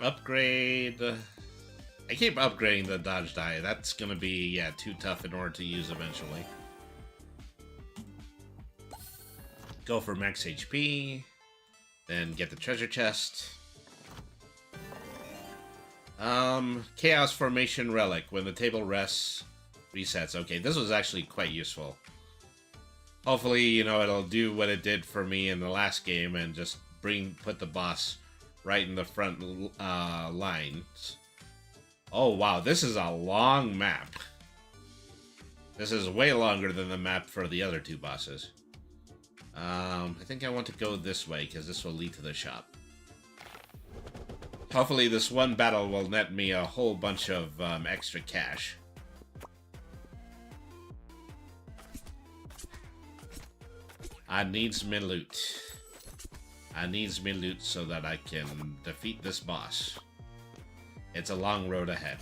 Upgrade. I keep upgrading the dodge die. That's gonna be, yeah, too tough in order to use eventually. Go for max HP. Then get the treasure chest. Chaos Formation Relic. When the table rests, resets. Okay, this was actually quite useful. Hopefully, you know, it'll do what it did for me in the last game and just put the boss right in the front lines. Oh, wow, this is a long map. This is way longer than the map for the other 2 bosses. I think I want to go this way, because this will lead to the shop. Hopefully this one battle will net me a whole bunch of extra cash. I needs me loot. I needs me loot so that I can defeat this boss. It's a long road ahead.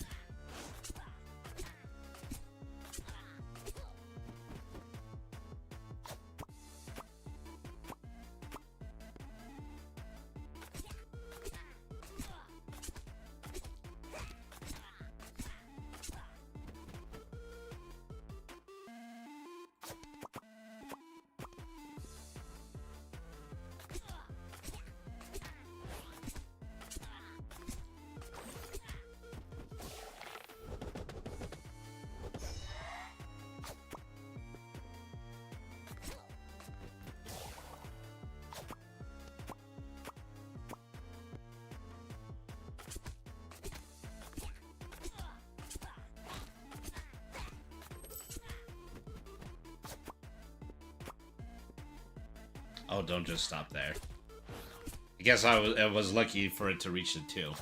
Oh, don't just stop there. I guess I was lucky for it to reach the 2.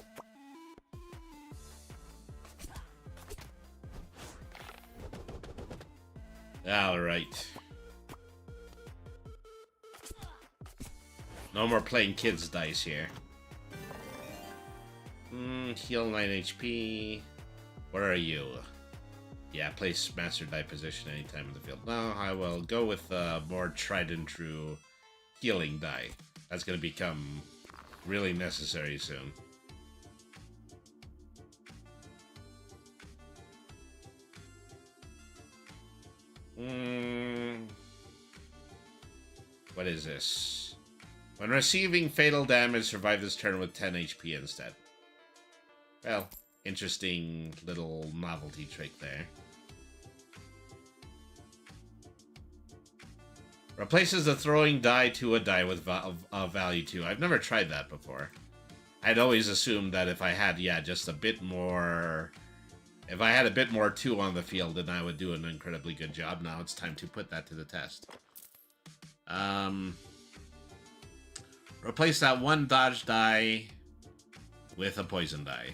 Alright. No more playing kids' dice here. Heal 9 HP. Where are you? Yeah, place master die position anytime in the field. No, I will go with more tried and true healing die. That's going to become really necessary soon. What is this? When receiving fatal damage, survive this turn with 10 HP instead. Well, interesting little novelty trick there. Replaces the throwing die to a die with value 2. I've never tried that before. I'd always assumed that if I had, just a bit more... If I had a bit more 2 on the field, then I would do an incredibly good job. Now it's time to put that to the test. Replace that 1 dodge die with a poison die.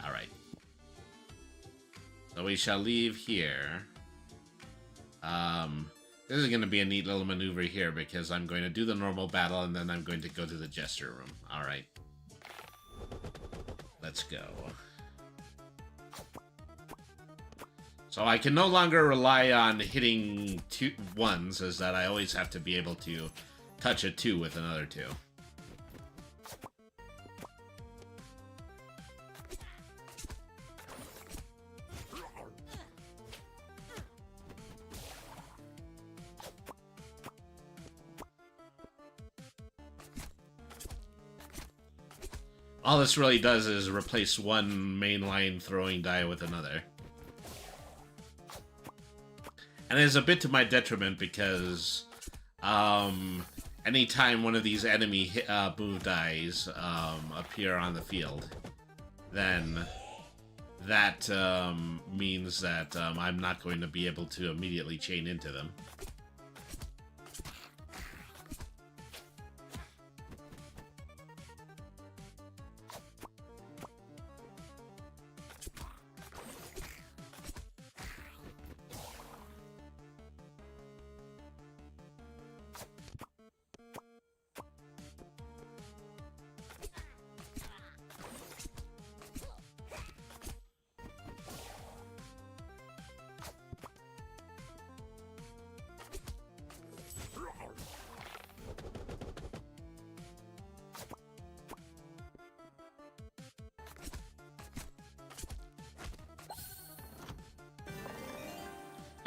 Alright. So we shall leave here. This is going to be a neat little maneuver here because I'm going to do the normal battle and then I'm going to go to the Jester room. Alright. Let's go. So I can no longer rely on hitting 2 1s, as that I always have to be able to touch a 2 with another 2. All this really does is replace 1 mainline throwing die with another. And it's a bit to my detriment because anytime one of these enemy move dies appear on the field, then that means that I'm not going to be able to immediately chain into them.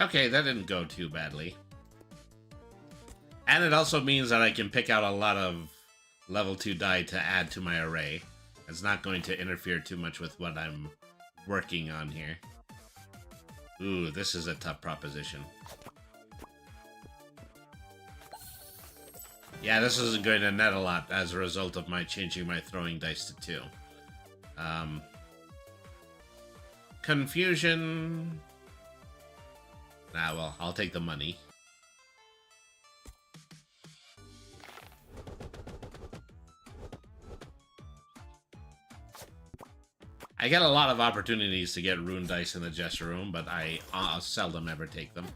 Okay, that didn't go too badly. And it also means that I can pick out a lot of level 2 die to add to my array. It's not going to interfere too much with what I'm working on here. Ooh, this is a tough proposition. Yeah, this isn't going to net a lot as a result of my changing my throwing dice to 2. Confusion... well, I'll take the money. I get a lot of opportunities to get Rune Dice in the Jester room, but I seldom ever take them.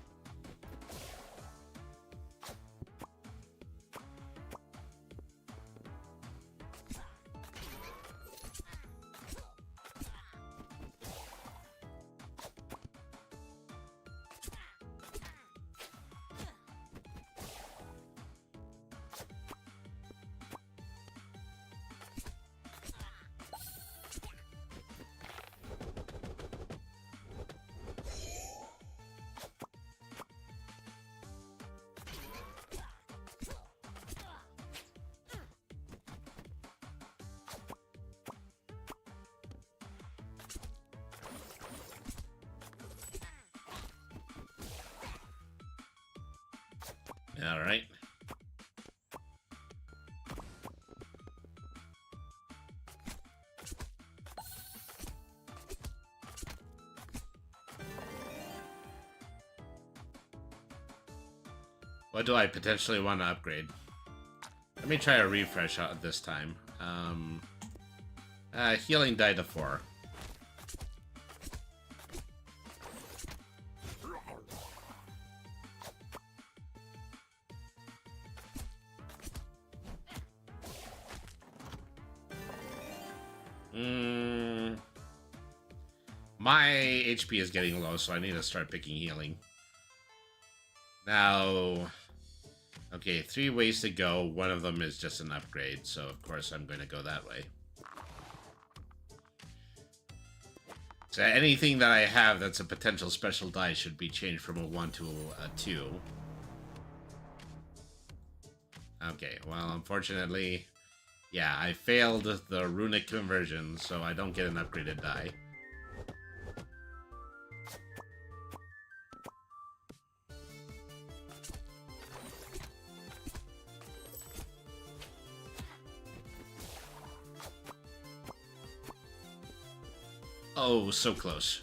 All right. What do I potentially want to upgrade? Let me try a refresh out this time. Healing die to 4. My HP is getting low, so I need to start picking healing. Now, okay, 3 ways to go. One of them is just an upgrade, so of course I'm going to go that way. So anything that I have that's a potential special die should be changed from a 1 to a 2. Okay, well, unfortunately, yeah, I failed the runic conversion, so I don't get an upgraded die. Oh, so close.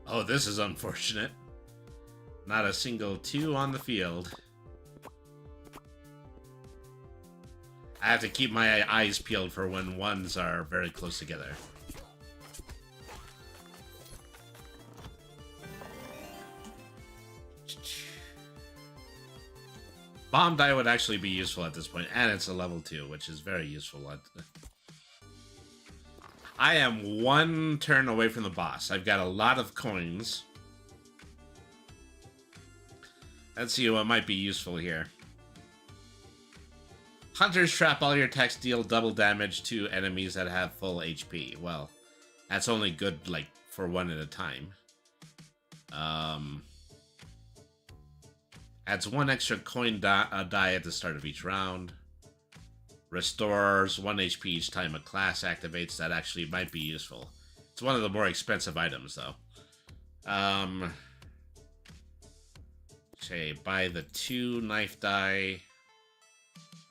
Oh, this is unfortunate. Not a single 2 on the field. I have to keep my eyes peeled for when 1s are very close together. Bomb die would actually be useful at this point, and it's a level 2, which is very useful. I am 1 turn away from the boss. I've got a lot of coins. Let's see what might be useful here. Hunters trap. All your attacks deal double damage to enemies that have full HP. Well, that's only good, like, for 1 at a time. Adds 1 extra coin die at the start of each round. Restores 1 HP each time a class activates. That actually might be useful. It's one of the more expensive items, though. Okay, buy the 2 knife die.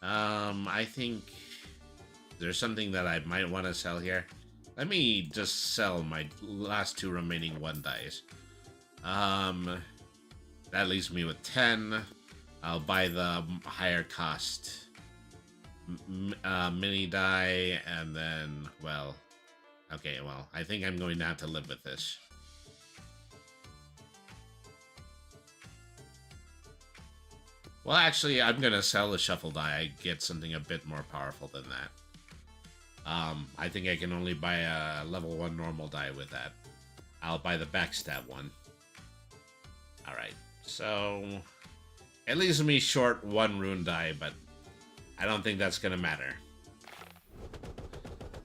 I think there's something that I might want to sell here. Let me just sell my last 2 remaining 1 dice. That leaves me with 10. I'll buy the higher cost mini die, and then, well, okay, well, I think I'm going to have to live with this. Well, actually, I'm going to sell the shuffle die. I get something a bit more powerful than that. I think I can only buy a level 1 normal die with that. I'll buy the backstab one. Alright, so it leaves me short 1 rune die, but I don't think that's going to matter.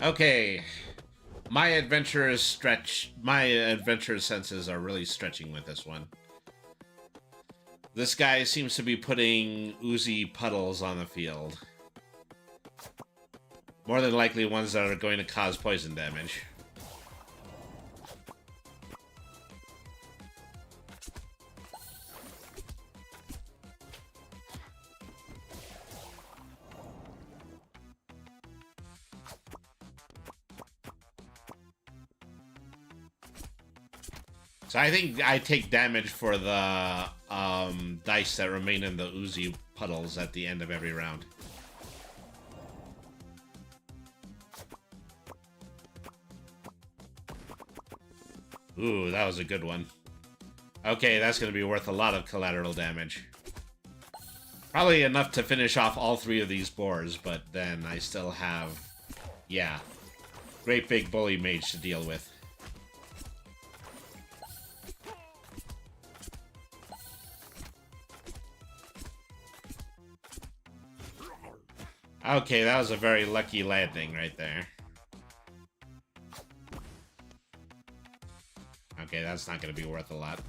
Okay, my adventure senses are really stretching with this one. This guy seems to be putting oozy puddles on the field. More than likely ones that are going to cause poison damage. So I think I take damage for the dice that remain in the oozy puddles at the end of every round. Ooh, that was a good one. Okay, that's going to be worth a lot of collateral damage. Probably enough to finish off all 3 of these boars, but then I still have, yeah, great big bully mage to deal with. Okay, that was a very lucky landing right there. Okay, that's not going to be worth a lot.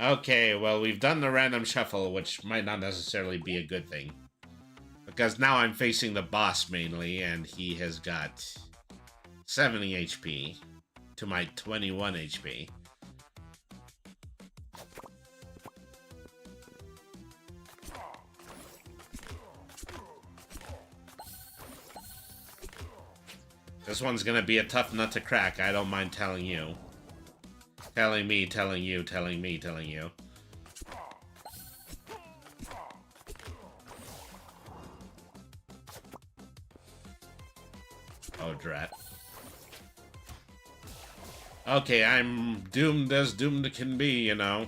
Okay, well, we've done the random shuffle, which might not necessarily be a good thing. Because now I'm facing the boss mainly, and he has got 70 HP to my 21 HP. This one's gonna be a tough nut to crack, I don't mind telling you. Telling me, telling you, telling me, telling you. Oh, drat. Okay, I'm doomed as doomed can be, you know.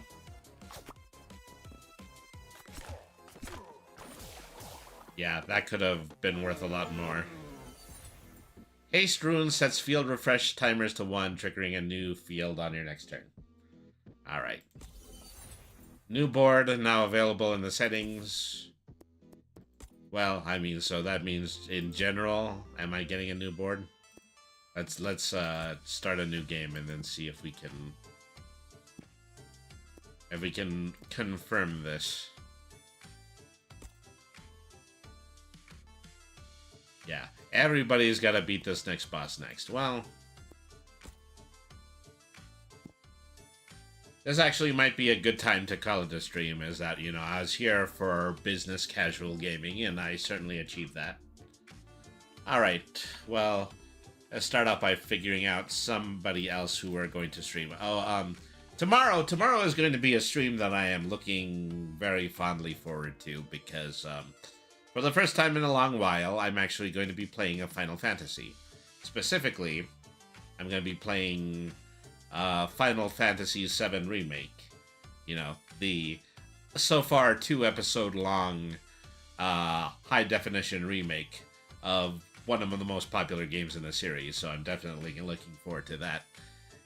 Yeah, that could have been worth a lot more. Haste Rune sets field refresh timers to 1, triggering a new field on your next turn. Alright. New board now available in the settings. Well, I mean, so that means in general, am I getting a new board? Let's start a new game and then see if we can confirm this. Yeah, everybody's got to beat this next boss next. Well, this actually might be a good time to call it a stream, is that, you know, I was here for business casual gaming, and I certainly achieved that. Alright, well, let's start off by figuring out somebody else who we're going to stream. Oh, tomorrow is going to be a stream that I am looking very fondly forward to, because, for the first time in a long while, I'm actually going to be playing a Final Fantasy. Specifically, I'm going to be playing Final Fantasy VII Remake. You know, the so far 2-episode long high-definition remake of one of the most popular games in the series, so I'm definitely looking forward to that.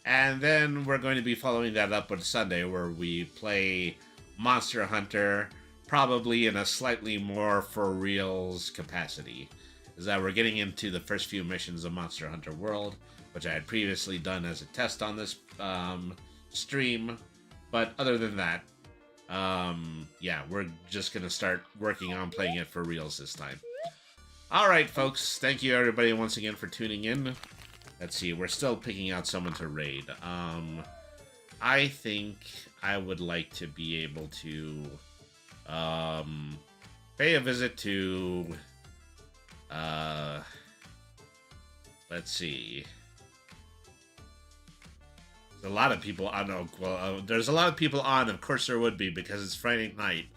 And then we're going to be following that up on Sunday, where we play Monster Hunter, probably in a slightly more for reals capacity. Is that we're getting into the first few missions of Monster Hunter World, which I had previously done as a test on this stream. But other than that, yeah, we're just going to start working on playing it for reals this time. Alright, folks. Thank you, everybody, once again for tuning in. Let's see. We're still picking out someone to raid. I think I would like to be able to pay a visit to let's see. There's a lot of people on. There's a lot of people on. Of course there would be, because it's Friday night.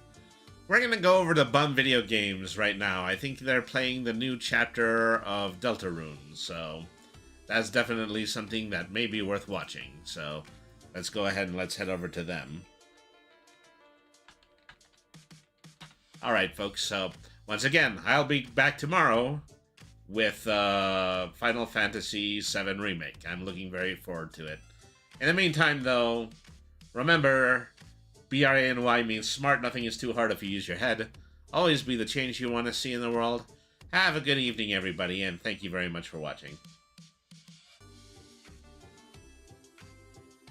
We're gonna go over to Bum Video Games right now. I think they're playing the new chapter of Deltarune, so that's definitely something that may be worth watching. So let's go ahead and let's head over to them. Alright, folks, so once again, I'll be back tomorrow with Final Fantasy VII Remake. I'm looking very forward to it. In the meantime, though, remember, BRANY means smart. Nothing is too hard if you use your head. Always be the change you want to see in the world. Have a good evening, everybody, and thank you very much for watching.